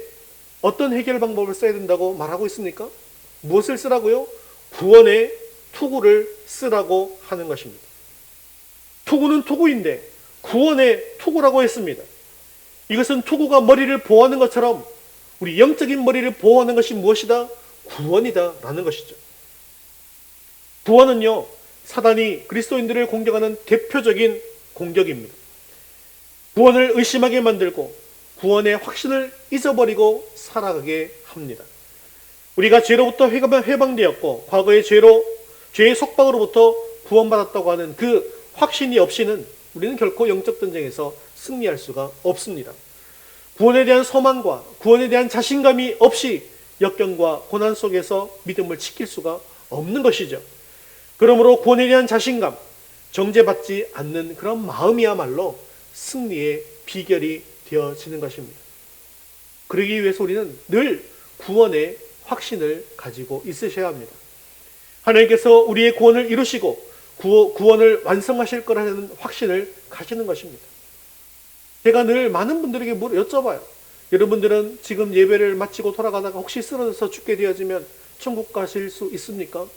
A: 어떤 해결 방법을 써야 된다고 말하고 있습니까? 무엇을 쓰라고요? 구원의 투구를 쓰라고 하는 것입니다. 투구는 투구인데 구원의 투구라고 했습니다. 이것은 투구가 머리를 보호하는 것처럼 우리 영적인 머리를 보호하는 것이 무엇이다? 구원이다 라는 것이죠. 구원은요, 사단이 그리스도인들을 공격하는 대표적인 공격입니다. 구원을 의심하게 만들고 구원의 확신을 잊어버리고 살아가게 합니다. 우리가 죄로부터 해방되었고 과거의 죄의 속박으로부터 구원받았다고 하는 그 확신이 없이는 우리는 결코 영적 전쟁에서 승리할 수가 없습니다. 구원에 대한 소망과 구원에 대한 자신감이 없이 역경과 고난 속에서 믿음을 지킬 수가 없는 것이죠. 그러므로 구원에 대한 자신감, 정죄받지 않는 그런 마음이야말로 승리의 비결이 되어지는 것입니다. 그러기 위해서 우리는 늘 구원의 확신을 가지고 있으셔야 합니다. 하나님께서 우리의 구원을 이루시고 구원을 완성하실 거라는 확신을 가지는 것입니다. 제가 늘 많은 분들에게 여쭤봐요. 여러분들은 지금 예배를 마치고 돌아가다가 혹시 쓰러져서 죽게 되어지면 천국 가실 수 있습니까?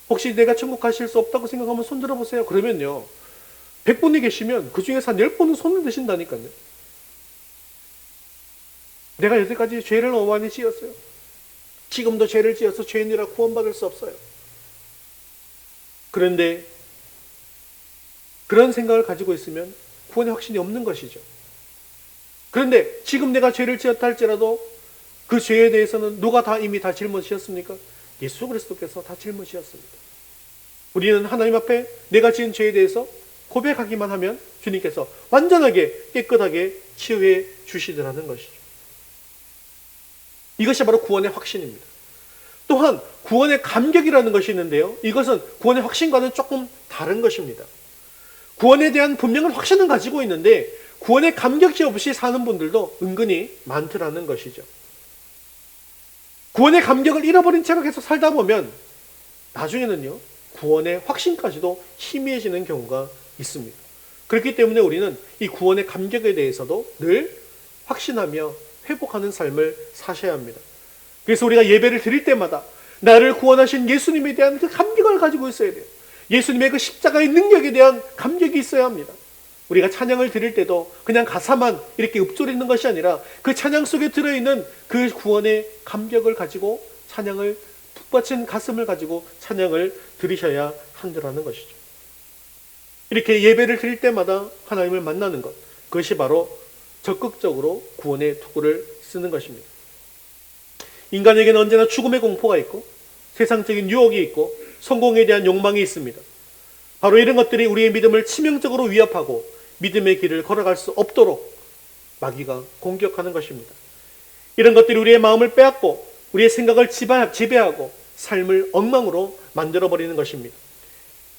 A: 혹시 내가 천국 가실 수 없다고 생각하면 손 들어보세요. 그러면요, 100분이 계시면 그 중에서 한 10분은 손을 드신다니까요. 내가 여태까지 죄를 너무 많이 지었어요. 지금도 죄를 지어서 죄인이라 구원받을 수 없어요. 그런데 그런 생각을 가지고 있으면 구원의 확신이 없는 것이죠. 그런데 지금 내가 죄를 지었다 할지라도 그 죄에 대해서는 누가 이미 다 짊어지셨습니까? 예수 그리스도께서 다 짊어지셨습니다. 우리는 하나님 앞에 내가 지은 죄에 대해서 고백하기만 하면 주님께서 완전하게 깨끗하게 치유해 주시더라는 것이죠. 이것이 바로 구원의 확신입니다. 또한 구원의 감격이라는 것이 있는데요, 이것은 구원의 확신과는 조금 다른 것입니다. 구원에 대한 분명한 확신은 가지고 있는데 구원의 감격이 없이 사는 분들도 은근히 많더라는 것이죠. 구원의 감격을 잃어버린 채로 계속 살다 보면 나중에는요, 구원의 확신까지도 희미해지는 경우가 있습니다. 그렇기 때문에 우리는 이 구원의 감격에 대해서도 늘 확신하며 회복하는 삶을 사셔야 합니다. 그래서 우리가 예배를 드릴 때마다 나를 구원하신 예수님에 대한 그 감격을 가지고 있어야 돼요. 예수님의 그 십자가의 능력에 대한 감격이 있어야 합니다. 우리가 찬양을 드릴 때도 그냥 가사만 이렇게 읊조리는 것이 아니라 그 찬양 속에 들어있는 그 구원의 감격을 가지고 찬양을 푹 받친 가슴을 가지고 찬양을 드리셔야 한다는 것이죠. 이렇게 예배를 드릴 때마다 하나님을 만나는 것, 그것이 바로 적극적으로 구원의 투구를 쓰는 것입니다. 인간에게는 언제나 죽음의 공포가 있고 세상적인 유혹이 있고 성공에 대한 욕망이 있습니다. 바로 이런 것들이 우리의 믿음을 치명적으로 위협하고 믿음의 길을 걸어갈 수 없도록 마귀가 공격하는 것입니다. 이런 것들이 우리의 마음을 빼앗고 우리의 생각을 지배하고 삶을 엉망으로 만들어버리는 것입니다.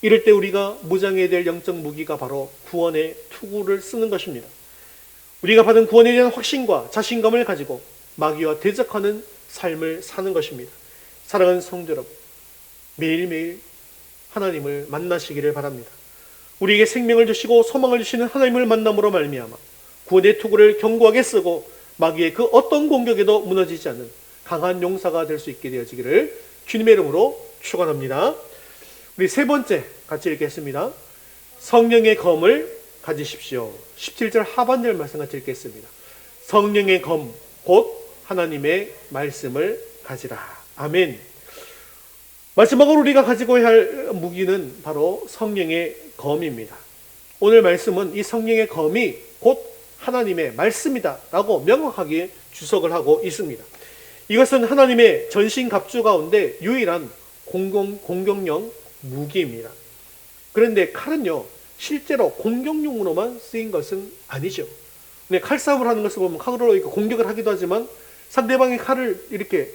A: 이럴 때 우리가 무장해야 될 영적 무기가 바로 구원의 투구를 쓰는 것입니다. 우리가 받은 구원에 대한 확신과 자신감을 가지고 마귀와 대적하는 삶을 사는 것입니다. 사랑하는 성도 여러분, 매일매일 하나님을 만나시기를 바랍니다. 우리에게 생명을 주시고 소망을 주시는 하나님을 만남으로 말미암아 구원의 투구를 견고하게 쓰고 마귀의 그 어떤 공격에도 무너지지 않는 강한 용사가 될 수 있게 되어지기를 주님의 이름으로 축원합니다. 우리 세 번째 같이 읽겠습니다. 성령의 검을 가지십시오. 17절 하반절 말씀 같이 읽겠습니다. 성령의 검, 곧 하나님의 말씀을 가지라. 아멘. 마지막으로 우리가 가지고 할 무기는 바로 성령의 검입니다. 오늘 말씀은 이 성령의 검이 곧 하나님의 말씀이다 라고 명확하게 주석을 하고 있습니다. 이것은 하나님의 전신갑주 가운데 유일한 공격용 무기입니다. 그런데 칼은요, 실제로 공격용으로만 쓰인 것은 아니죠. 근데 칼싸움을 하는 것을 보면 칼으로 공격을 하기도 하지만 상대방의 칼을 이렇게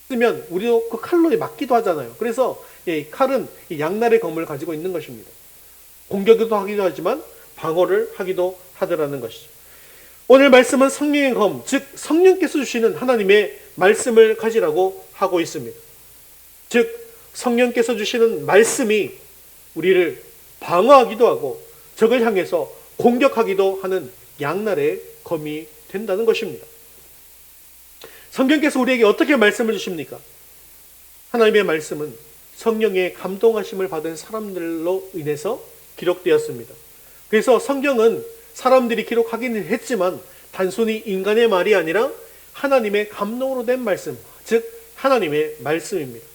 A: 쓰면 우리도 그 칼로 맞기도 하잖아요. 그래서 칼은 양날의 검을 가지고 있는 것입니다. 공격도 하기도 하지만 방어를 하기도 하더라는 것이죠. 오늘 말씀은 성령의 검, 즉 성령께서 주시는 하나님의 말씀을 가지라고 하고 있습니다. 즉 성령께서 주시는 말씀이 우리를 방어하기도 하고 적을 향해서 공격하기도 하는 양날의 검이 된다는 것입니다. 성경께서 우리에게 어떻게 말씀을 주십니까? 하나님의 말씀은 성령의 감동하심을 받은 사람들로 인해서 기록되었습니다. 그래서 성경은 사람들이 기록하기는 했지만 단순히 인간의 말이 아니라 하나님의 감동으로 된 말씀, 즉 하나님의 말씀입니다.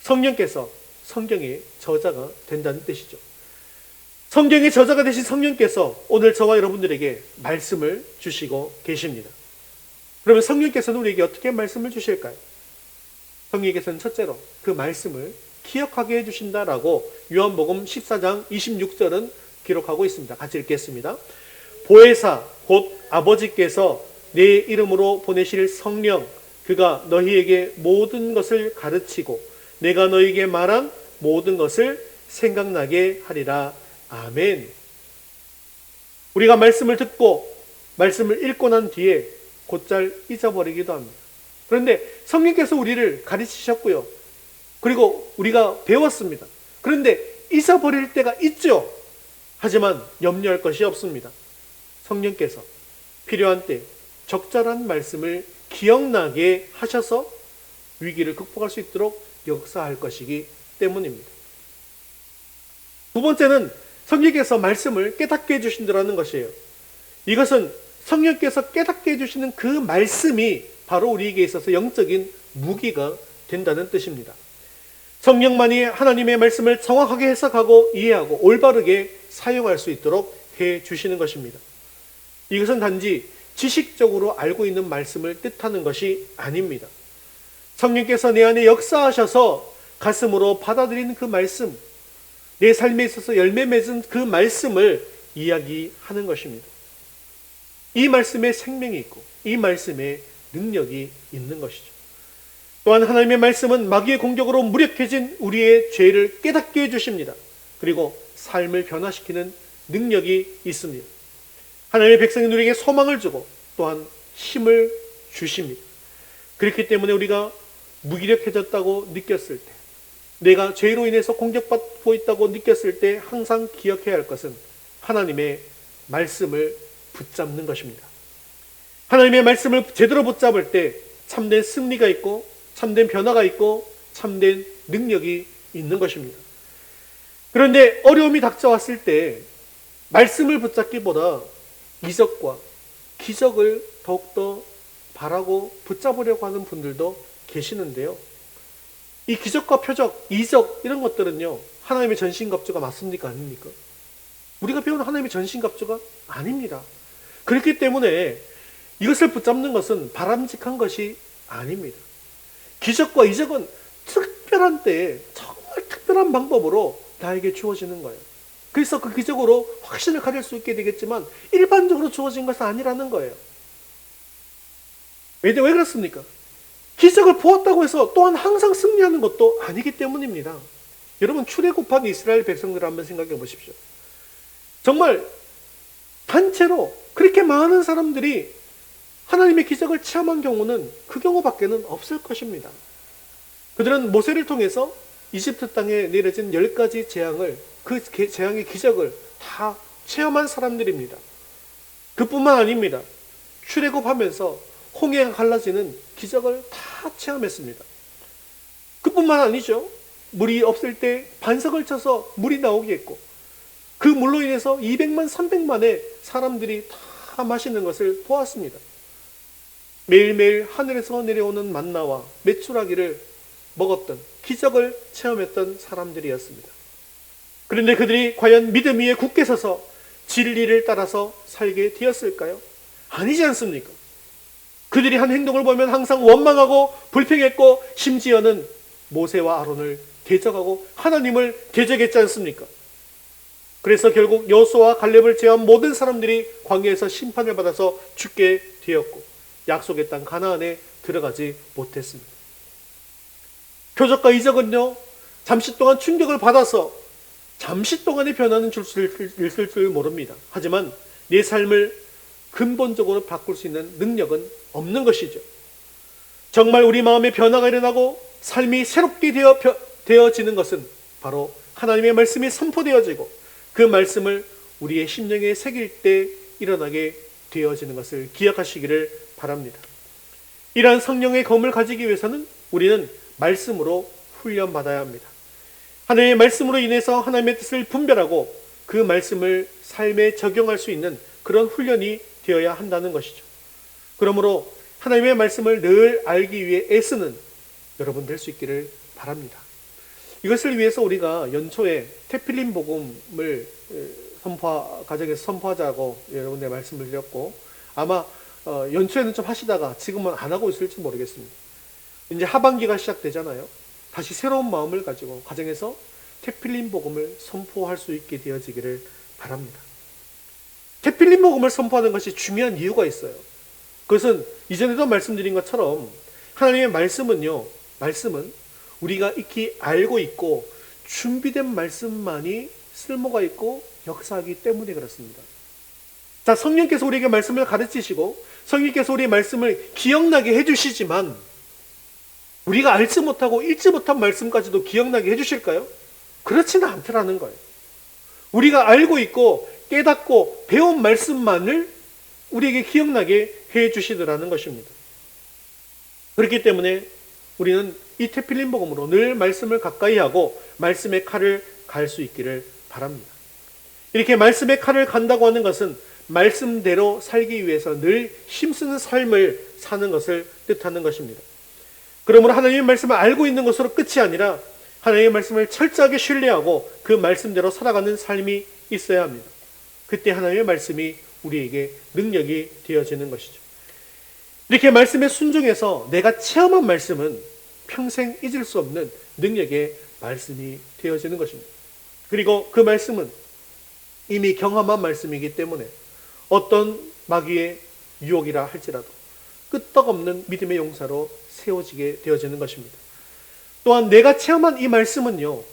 A: 성령께서 성경의 저자가 된다는 뜻이죠. 성경의 저자가 되신 성령께서 오늘 저와 여러분들에게 말씀을 주시고 계십니다. 그러면 성령께서는 우리에게 어떻게 말씀을 주실까요? 성령께서는 첫째로 그 말씀을 기억하게 해주신다라고 요한복음 14장 26절은 기록하고 있습니다. 같이 읽겠습니다. 보혜사 곧 아버지께서 내 이름으로 보내실 성령, 그가 너희에게 모든 것을 가르치고 내가 너희에게 말한 모든 것을 생각나게 하리라. 아멘. 우리가 말씀을 듣고 말씀을 읽고 난 뒤에 곧잘 잊어버리기도 합니다. 그런데 성령께서 우리를 가르치셨고요. 그리고 우리가 배웠습니다. 그런데 잊어버릴 때가 있죠. 하지만 염려할 것이 없습니다. 성령께서 필요한 때 적절한 말씀을 기억나게 하셔서 위기를 극복할 수 있도록 역사할 것이기 때문입니다. 두 번째는 성령께서 말씀을 깨닫게 해주신다는 것이에요. 이것은 성령께서 깨닫게 해주시는 그 말씀이 바로 우리에게 있어서 영적인 무기가 된다는 뜻입니다. 성령만이 하나님의 말씀을 정확하게 해석하고 이해하고 올바르게 사용할 수 있도록 해주시는 것입니다. 이것은 단지 지식적으로 알고 있는 말씀을 뜻하는 것이 아닙니다. 성령께서 내 안에 역사하셔서 가슴으로 받아들이는 그 말씀, 내 삶에 있어서 열매 맺은 그 말씀을 이야기하는 것입니다. 이 말씀에 생명이 있고 이 말씀에 능력이 있는 것이죠. 또한 하나님의 말씀은 마귀의 공격으로 무력해진 우리의 죄를 깨닫게 해주십니다. 그리고 삶을 변화시키는 능력이 있습니다. 하나님의 백성인 우리에게 소망을 주고 또한 힘을 주십니다. 그렇기 때문에 우리가 무기력해졌다고 느꼈을 때, 내가 죄로 인해서 공격받고 있다고 느꼈을 때 항상 기억해야 할 것은 하나님의 말씀을 붙잡는 것입니다. 하나님의 말씀을 제대로 붙잡을 때 참된 승리가 있고 참된 변화가 있고 참된 능력이 있는 것입니다. 그런데 어려움이 닥쳐왔을 때 말씀을 붙잡기보다 이적과 기적을 더욱더 바라고 붙잡으려고 하는 분들도 계시는데요. 이 기적과 표적, 이적 이런 것들은요, 하나님의 전신갑주가 맞습니까? 아닙니까? 우리가 배우는 하나님의 전신갑주가 아닙니다. 그렇기 때문에 이것을 붙잡는 것은 바람직한 것이 아닙니다. 기적과 이적은 특별한 때에 정말 특별한 방법으로 나에게 주어지는 거예요. 그래서 그 기적으로 확신을 가질 수 있게 되겠지만 일반적으로 주어진 것은 아니라는 거예요. 왜 그렇습니까? 기적을 보았다고 해서 또한 항상 승리하는 것도 아니기 때문입니다. 여러분, 출애굽한 이스라엘 백성들을 한번 생각해 보십시오. 정말 단체로 그렇게 많은 사람들이 하나님의 기적을 체험한 경우는 그 경우밖에는 없을 것입니다. 그들은 모세를 통해서 이집트 땅에 내려진 10가지 재앙을, 그 재앙의 기적을 다 체험한 사람들입니다. 그뿐만 아닙니다. 출애굽하면서 홍해가 갈라지는 기적을 다 체험했습니다. 그뿐만 아니죠. 물이 없을 때 반석을 쳐서 물이 나오게 했고, 그 물로 인해서 200만, 300만의 사람들이 다 마시는 것을 보았습니다. 매일매일 하늘에서 내려오는 만나와 메추라기를 먹었던, 기적을 체험했던 사람들이었습니다. 그런데 그들이 과연 믿음 위에 굳게 서서 진리를 따라서 살게 되었을까요? 아니지 않습니까? 그들이 한 행동을 보면 항상 원망하고 불평했고, 심지어는 모세와 아론을 대적하고 하나님을 대적했지 않습니까? 그래서 결국 여호수아와 갈렙을 제외한 모든 사람들이 광야에서 심판을 받아서 죽게 되었고, 약속의 땅 가나안에 들어가지 못했습니다. 표적과 이적은요, 잠시 동안 충격을 받아서 잠시 동안의 변화는 있을 줄 모릅니다. 하지만 내 삶을 근본적으로 바꿀 수 있는 능력은 없는 것이죠. 정말 우리 마음에 변화가 일어나고 삶이 새롭게 되어지는 것은 바로 하나님의 말씀이 선포되어지고 그 말씀을 우리의 심령에 새길 때 일어나게 되어지는 것을 기억하시기를 바랍니다. 이러한 성령의 검을 가지기 위해서는 우리는 말씀으로 훈련받아야 합니다. 하나님의 말씀으로 인해서 하나님의 뜻을 분별하고 그 말씀을 삶에 적용할 수 있는 그런 훈련이 되어야 한다는 것이죠. 그러므로 하나님의 말씀을 늘 알기 위해 애쓰는 여러분 될 수 있기를 바랍니다. 이것을 위해서 우리가 연초에 테필린 복음을 가정에서 선포하자고 여러분들 말씀을 드렸고, 아마 연초에는 좀 하시다가 지금은 안 하고 있을지 모르겠습니다. 이제 하반기가 시작되잖아요. 다시 새로운 마음을 가지고 가정에서 테필린 복음을 선포할 수 있게 되어지기를 바랍니다. 테필린 복음을 선포하는 것이 중요한 이유가 있어요. 그것은 이전에도 말씀드린 것처럼 하나님의 말씀은 우리가 익히 알고 있고 준비된 말씀만이 쓸모가 있고 역사하기 때문에 그렇습니다. 자, 성령께서 우리에게 말씀을 가르치시고 성령께서 우리의 말씀을 기억나게 해주시지만 우리가 알지 못하고 읽지 못한 말씀까지도 기억나게 해주실까요? 그렇지는 않더라는 거예요. 우리가 알고 있고 깨닫고 배운 말씀만을 우리에게 기억나게 해주시더라는 것입니다. 그렇기 때문에 우리는 이 테필린 복음으로 늘 말씀을 가까이 하고 말씀의 칼을 갈 수 있기를 바랍니다. 이렇게 말씀의 칼을 간다고 하는 것은 말씀대로 살기 위해서 늘 힘쓰는 삶을 사는 것을 뜻하는 것입니다. 그러므로 하나님의 말씀을 알고 있는 것으로 끝이 아니라 하나님의 말씀을 철저하게 신뢰하고 그 말씀대로 살아가는 삶이 있어야 합니다. 그때 하나님의 말씀이 우리에게 능력이 되어지는 것이죠. 이렇게 말씀에 순종해서 내가 체험한 말씀은 평생 잊을 수 없는 능력의 말씀이 되어지는 것입니다. 그리고 그 말씀은 이미 경험한 말씀이기 때문에 어떤 마귀의 유혹이라 할지라도 끄떡없는 믿음의 용사로 세워지게 되어지는 것입니다. 또한 내가 체험한 이 말씀은요,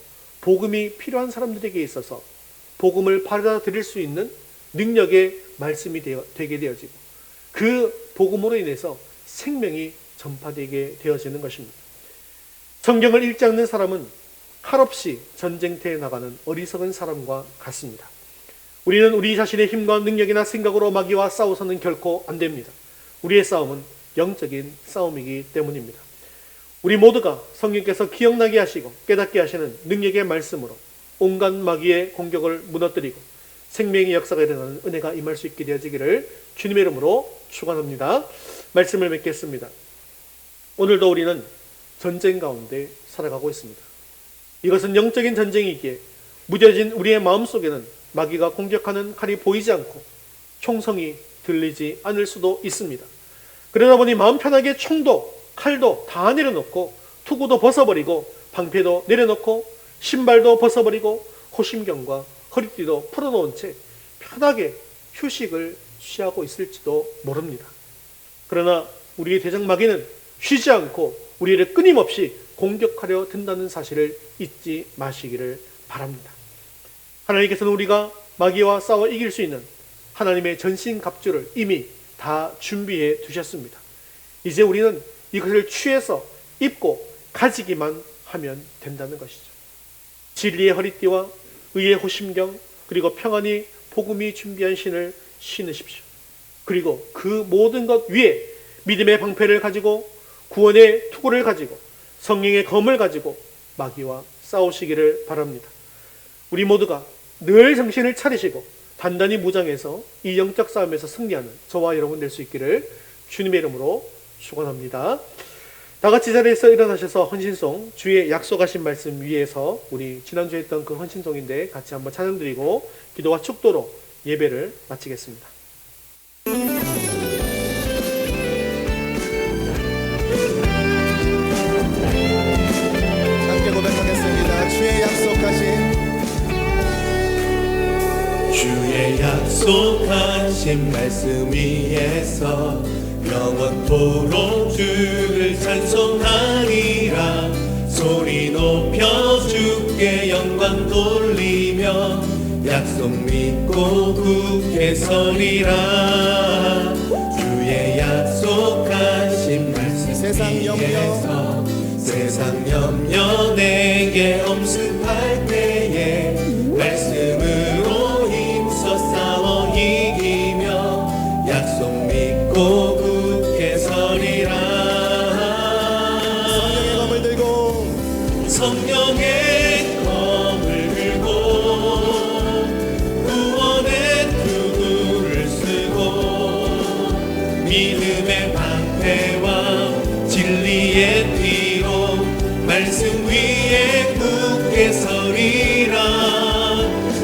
A: 복음이 필요한 사람들에게 있어서 복음을 받아들일 수 있는 능력의 말씀이 되게 되어지고 그 복음으로 인해서 생명이 전파되게 되어지는 것입니다. 성경을 읽지 않는 사람은 칼없이 전쟁터에 나가는 어리석은 사람과 같습니다. 우리는 우리 자신의 힘과 능력이나 생각으로 마귀와 싸워서는 결코 안 됩니다. 우리의 싸움은 영적인 싸움이기 때문입니다. 우리 모두가 성령께서 기억나게 하시고 깨닫게 하시는 능력의 말씀으로 온갖 마귀의 공격을 무너뜨리고 생명의 역사가 일어나는 은혜가 임할 수 있게 되어지기를 주님의 이름으로 축원합니다. 말씀을 맺겠습니다. 오늘도 우리는 전쟁 가운데 살아가고 있습니다. 이것은 영적인 전쟁이기에 무뎌진 우리의 마음속에는 마귀가 공격하는 칼이 보이지 않고 총성이 들리지 않을 수도 있습니다. 그러다 보니 마음 편하게 총도 칼도 다 내려놓고 투구도 벗어버리고 방패도 내려놓고 신발도 벗어버리고 호심경과 허리띠도 풀어놓은 채 편하게 휴식을 취하고 있을지도 모릅니다. 그러나 우리의 대적 마귀는 쉬지 않고 우리를 끊임없이 공격하려 든다는 사실을 잊지 마시기를 바랍니다. 하나님께서는 우리가 마귀와 싸워 이길 수 있는 하나님의 전신갑주를 이미 다 준비해 두셨습니다. 이제 우리는 이것을 취해서 입고 가지기만 하면 된다는 것이죠. 진리의 허리띠와 의의 호심경 그리고 평안히 복음이 준비한 신을 신으십시오. 그리고 그 모든 것 위에 믿음의 방패를 가지고 구원의 투구를 가지고 성령의 검을 가지고 마귀와 싸우시기를 바랍니다. 우리 모두가 늘 정신을 차리시고 단단히 무장해서 이 영적 싸움에서 승리하는 저와 여러분 될 수 있기를 주님의 이름으로 축원합니다. 다 같이 자리에서 일어나셔서 헌신송, 주의 약속하신 말씀 위에서 우리 지난주에 했던 그 헌신송인데 같이 한번 찬양드리고 기도와 축도로 예배를 마치겠습니다.
B: 함께 고백하겠습니다. 주의 약속하신 말씀 위에서 영원토록 주를 찬송하리라. 소리 높여 주께 영광 돌리며 약속 믿고 굳게 서리라. 주의 약속하신 말씀 위에서 세상 염려 내게 엄습할 때에 말씀으로 힘써 싸워 이기며 약속 믿고 굳게 서리라. 성령의 검을 들고 구원의 투구를 쓰고 믿음의 방패와 진리의 뒤로 말씀 위에 굳게 서리라.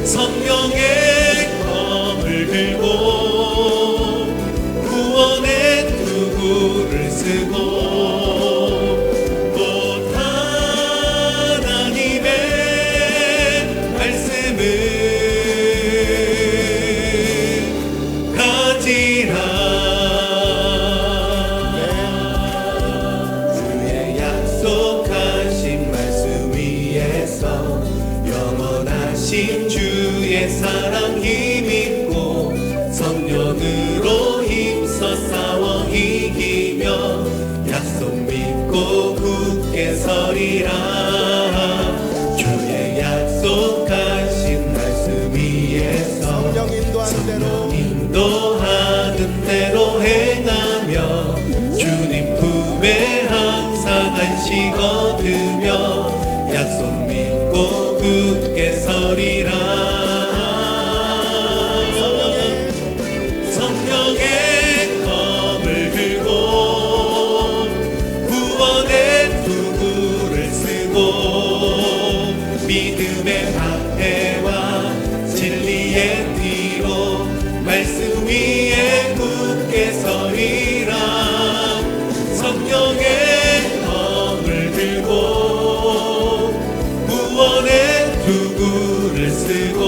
B: 성령의 검을 들고 구원의 투구를 쓰고 주의 사랑 힘입고 성령으로 힘써 싸워 이기며 약속 믿고 굳게 서리라. 주의 약속하신 말씀 위에서 성령 인도하는 대로 행하며 주님 품에 항상 안식 얻으며 약속 믿고 굳게 서리라. 성령의 검을 들고 구원의 투구를 쓰고 믿음의 방패와 진리의 뒤로 말씀 위에 굳게 서리라. 성령의 검을 들고 구원의 투구를 쓰고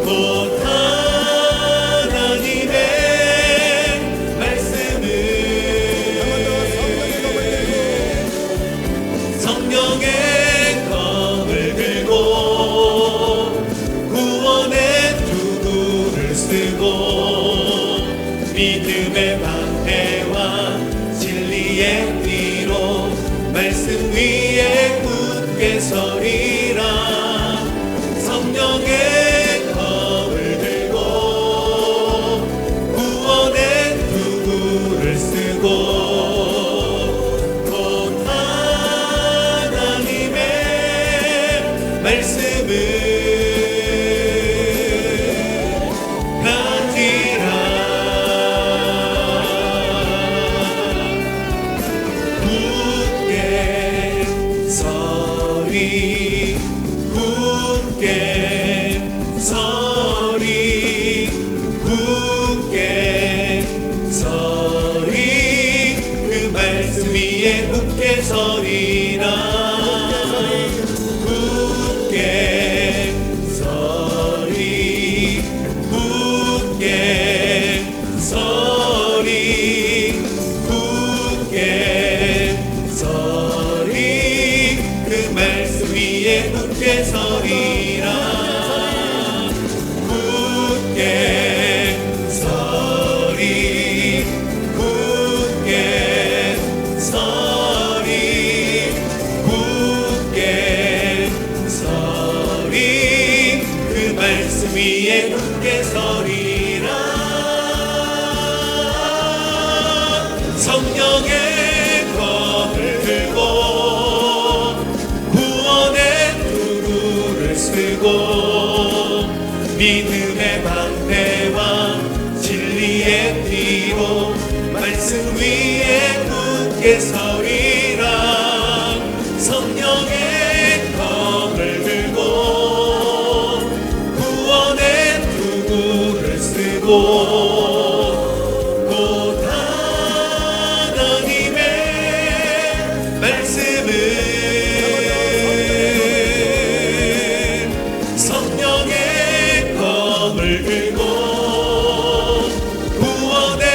B: 곧 하나님의 말씀을 성령의 검을 들고 구원의 투구를 쓰고 믿음의 방패와 진리의 뒤로 말씀 위에 굳게 서리라. 성령의 검을 들고 구원의 투구를 쓰고 곧 하나님의 위에 굳게 서리라 굳게 서리 굳게 서리 굳게 서리 그 말씀 위에 굳게 서리라 굳게 서리 굳게 서리 굳게 서리 그 말씀 위에 굳게 서리라 성령의 검을 들고 구원의 투구를 쓰고 믿음의 방패와 진리의 뒤로 말씀 위에 굳게 서리라 성령의 검을 들고 구원의 투구를 쓰고 곧 하나님의 말씀을 성령의 검을 들고 구원의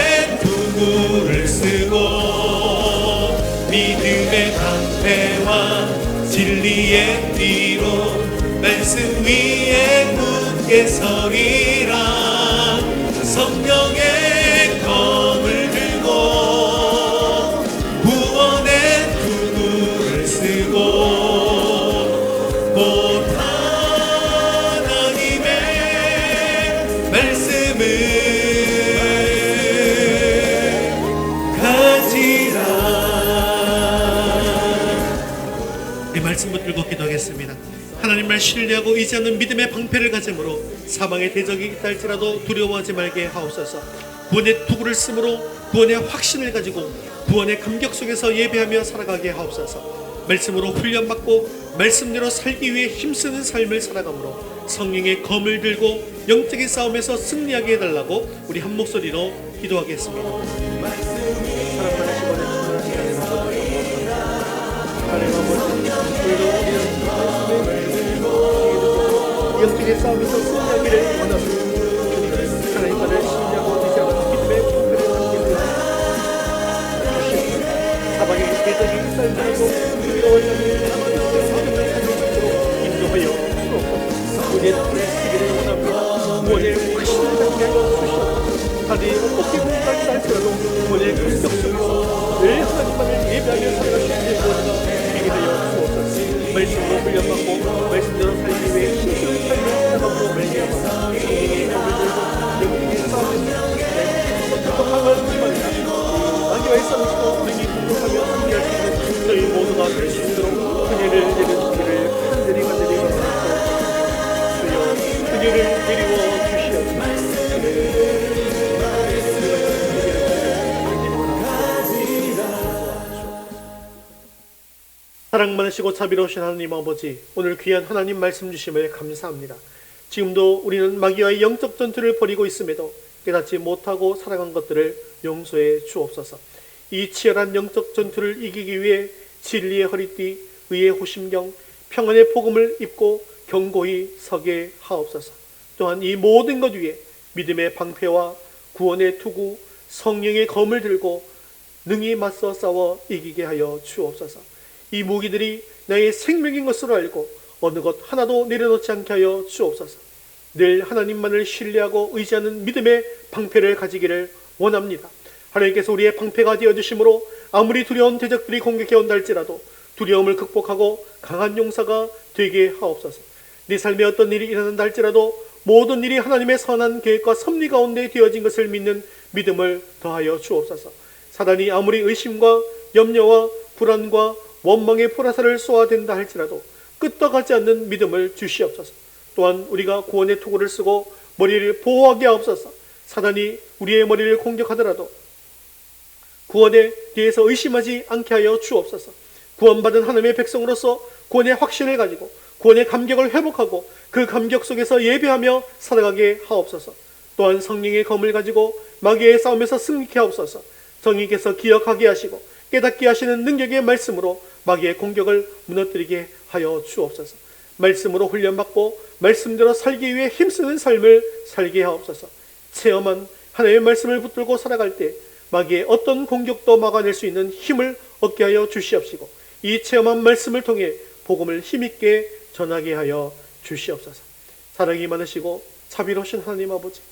B: 투구를 쓰고 믿음의 방패와 진리의 뒤로 말씀 위에 굳게 서리라 성령의 검을 들고 구원의 투구를 쓰고 곧 하나님의 말씀을 가지라 이 말씀 붙들고 기도하겠습니다. 하나님을 신뢰하고 의지하는 믿음의 방패를 가짐으로 사망의 대적이 있다 할지라도 두려워하지 말게 하옵소서. 구원의 투구를 쓰므로 구원의 확신을 가지고 구원의 감격 속에서 예배하며 살아가게 하옵소서. 말씀으로 훈련받고 말씀대로 살기 위해 힘쓰는 삶을 살아가므로 성령의 검을 들고 영적인 싸움에서 승리하게 해달라고 우리 한 목소리로 기도하겠습니다.
A: 영적인 싸움에서 승리하기를 원합니다. 하나님만을 신뢰하고 의지하는 믿음의 방패를 함께 주시옵소서. 사방에 대적이 쌀들고 두려워하는 인도하여 주옵소서. 구원의 털에 쓰기를 원합니다. 구원의 확신을 갖게 하여 주시옵소서. 다리 어떻게 공간이 날지라도 구원의 감격 속에서 늘 하나님만을 예배하며 살아갈 수 있는 구원과 되게 하여 주옵소서. 말씀으로 훈련받고 말씀대로 살기 위해 힘쓰는 삶을 살아가므로 말미암아 성령의 검을 들고 영적인 싸움에서 부족함을 풀만이라 마귀와의 싸움에서 능히 부족하며 승리할 수 있는 저희 모두가 될 수 있도록 그녀를 내는 주기를 간절히 원하옵소서. 주여 그녀를 내리워 주시옵소서. 사랑 많으시고 자비로우신 하나님 아버지, 오늘 귀한 하나님 말씀 주심을 감사합니다. 지금도 우리는 마귀와의 영적 전투를 벌이고 있음에도 깨닫지 못하고 살아간 것들을 용서해 주옵소서. 이 치열한 영적 전투를 이기기 위해 진리의 허리띠, 의의 호심경, 평안의 복음을 입고 견고히 서게 하옵소서. 또한 이 모든 것 위에 믿음의 방패와 구원의 투구, 성령의 검을 들고 능히 맞서 싸워 이기게 하여 주옵소서. 이 무기들이 나의 생명인 것으로 알고 어느 것 하나도 내려놓지 않게 하여 주옵소서. 늘 하나님만을 신뢰하고 의지하는 믿음의 방패를 가지기를 원합니다. 하나님께서 우리의 방패가 되어주심으로 아무리 두려운 대적들이 공격해 온다 할지라도 두려움을 극복하고 강한 용사가 되게 하옵소서. 네 삶에 어떤 일이 일어난다 할지라도 모든 일이 하나님의 선한 계획과 섭리 가운데 되어진 것을 믿는 믿음을 더하여 주옵소서. 사단이 아무리 의심과 염려와 불안과 원망의 포라사를 쏘아댄다 할지라도 끄떡하지 않는 믿음을 주시옵소서. 또한 우리가 구원의 투구를 쓰고 머리를 보호하게 하옵소서. 사단이 우리의 머리를 공격하더라도 구원에 대해서 의심하지 않게 하여 주옵소서. 구원받은 하나님의 백성으로서 구원의 확신을 가지고 구원의 감격을 회복하고 그 감격 속에서 예배하며 살아가게 하옵소서. 또한 성령의 검을 가지고 마귀의 싸움에서 승리케 하옵소서. 정의께서 기억하게 하시고 깨닫게 하시는 능력의 말씀으로 마귀의 공격을 무너뜨리게 하여 주옵소서. 말씀으로 훈련받고 말씀대로 살기 위해 힘쓰는 삶을 살게 하옵소서. 체험한 하나님의 말씀을 붙들고 살아갈 때 마귀의 어떤 공격도 막아낼 수 있는 힘을 얻게 하여 주시옵시고, 이 체험한 말씀을 통해 복음을 힘있게 전하게 하여 주시옵소서. 사랑이 많으시고 자비로우신 하나님 아버지,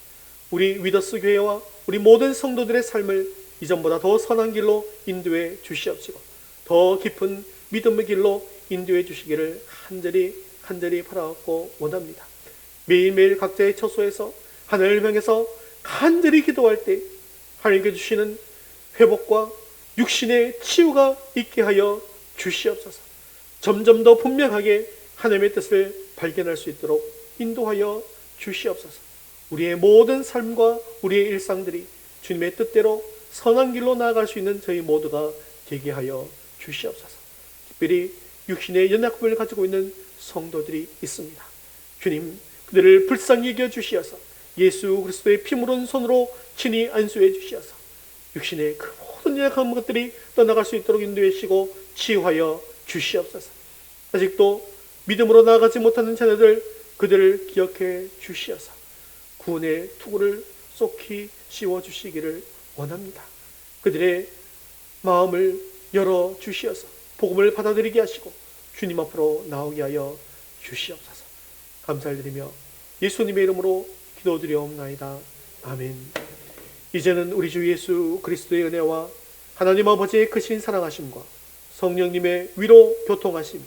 A: 우리 위더스 교회와 우리 모든 성도들의 삶을 이전보다 더 선한 길로 인도해 주시옵시고, 더 깊은 믿음의 길로 인도해 주시기를 간절히 바라고 원합니다. 매일매일 각자의 처소에서 하나님을 향해서 간절히 기도할 때 하나님께 주시는 회복과 육신의 치유가 있게 하여 주시옵소서. 점점 더 분명하게 하나님의 뜻을 발견할 수 있도록 인도하여 주시옵소서. 우리의 모든 삶과 우리의 일상들이 주님의 뜻대로 선한 길로 나아갈 수 있는 저희 모두가 되게 하여 주시옵소서. 특별히 육신의 연약함을 가지고 있는 성도들이 있습니다. 주님, 그들을 불쌍히 여겨 주시어서 예수 그리스도의 피 묻은 손으로 친히 안수해 주시어서 육신의 그 모든 연약한 것들이 떠나갈 수 있도록 인도해 주시고 치유하여 주시옵소서. 아직도 믿음으로 나아가지 못하는 자녀들, 그들을 기억해 주시어서 구원의 투구를 쏙히 씌워주시기를 원합니다. 그들의 마음을 열어 주시어서 복음을 받아들이게 하시고 주님 앞으로 나오게 하여 주시옵소서. 감사를 드리며 예수님의 이름으로 기도드리옵나이다. 아멘. 이제는 우리 주 예수 그리스도의 은혜와 하나님 아버지의 크신 사랑하심과 성령님의 위로 교통하심,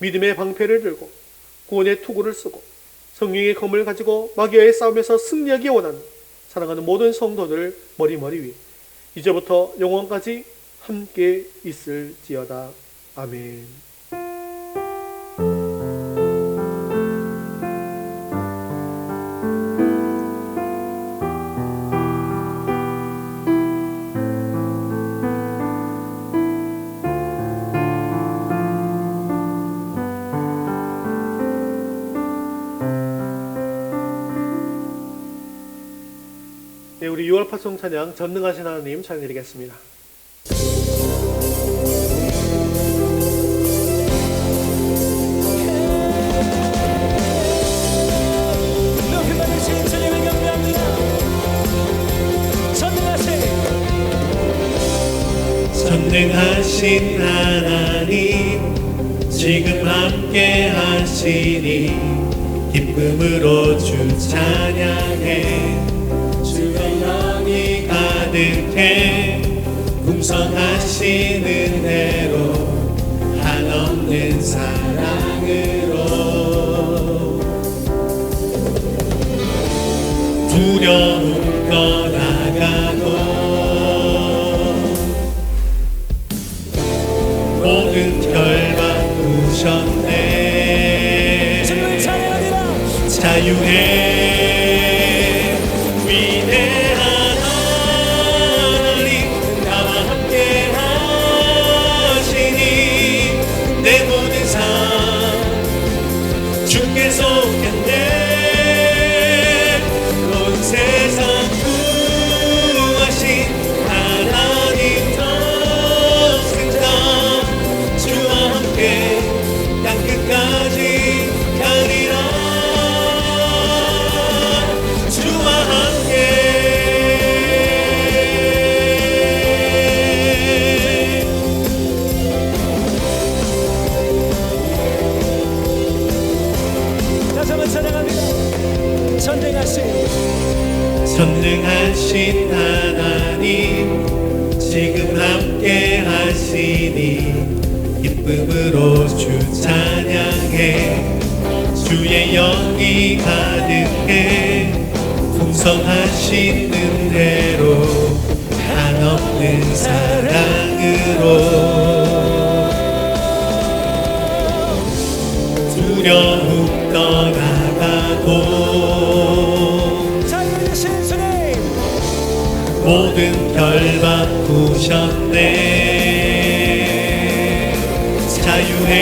A: 믿음의 방패를 들고 구원의 투구를 쓰고 성령의 검을 가지고 마귀와의 싸움에서 승리하기 원하는 사랑하는 모든 성도들 머리 위에 이제부터 영원까지 함께 있을지어다. 아멘. 네, 우리 6월 파송 찬양 전능하신 하나님 찬양드리겠습니다.
C: 높이 받으신 주님을 경배합니다.
B: 전능하신 하나님, 지금 함께 하시니 기쁨으로 주 찬양해. 주의 영이 가득해 풍성하신 은혜로 한없는 사랑으로 두려움 떠나가고 모든 결박 부셨네.
C: 주님을 찬양하리라.
B: 자유해 전능하신 하나님, 지금 함께 하시니 기쁨으로 주 찬양해. 주의 영이 가득해 풍성하신 은혜로 한없는 사랑으로 두려움 떠나가고 모든 결박 부셨네. 자유해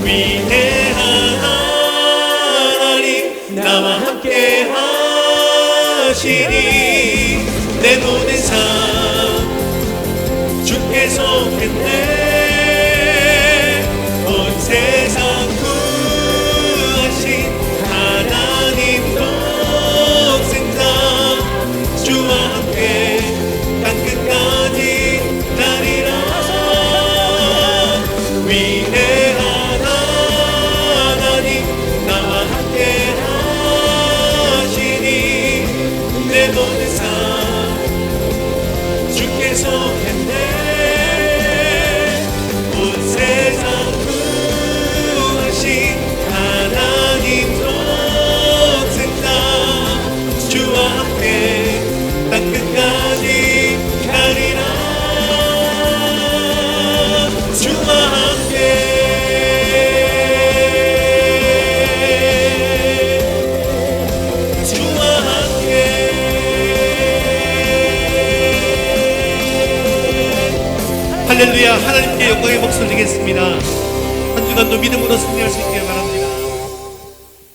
B: 위대한 하나님, 나와 함께 하시니 내 모든 삶 좋겠네. 온 세상 구하신 하나님 독생자 주와 함께 땅끝까지 가리라. 위대한 하나님 나와 함께 하시니 내 모든 삶 주께서 했네. 온 세상 구하신 하나님 독생자 주와 함께 땅끝까지 가리라. 주와 함께 주와 함께 할렐루야. 하나님께 영광의 목소리 드리겠습니다. 한 주간도 믿음으로 승리할 수 있기를 바랍니다.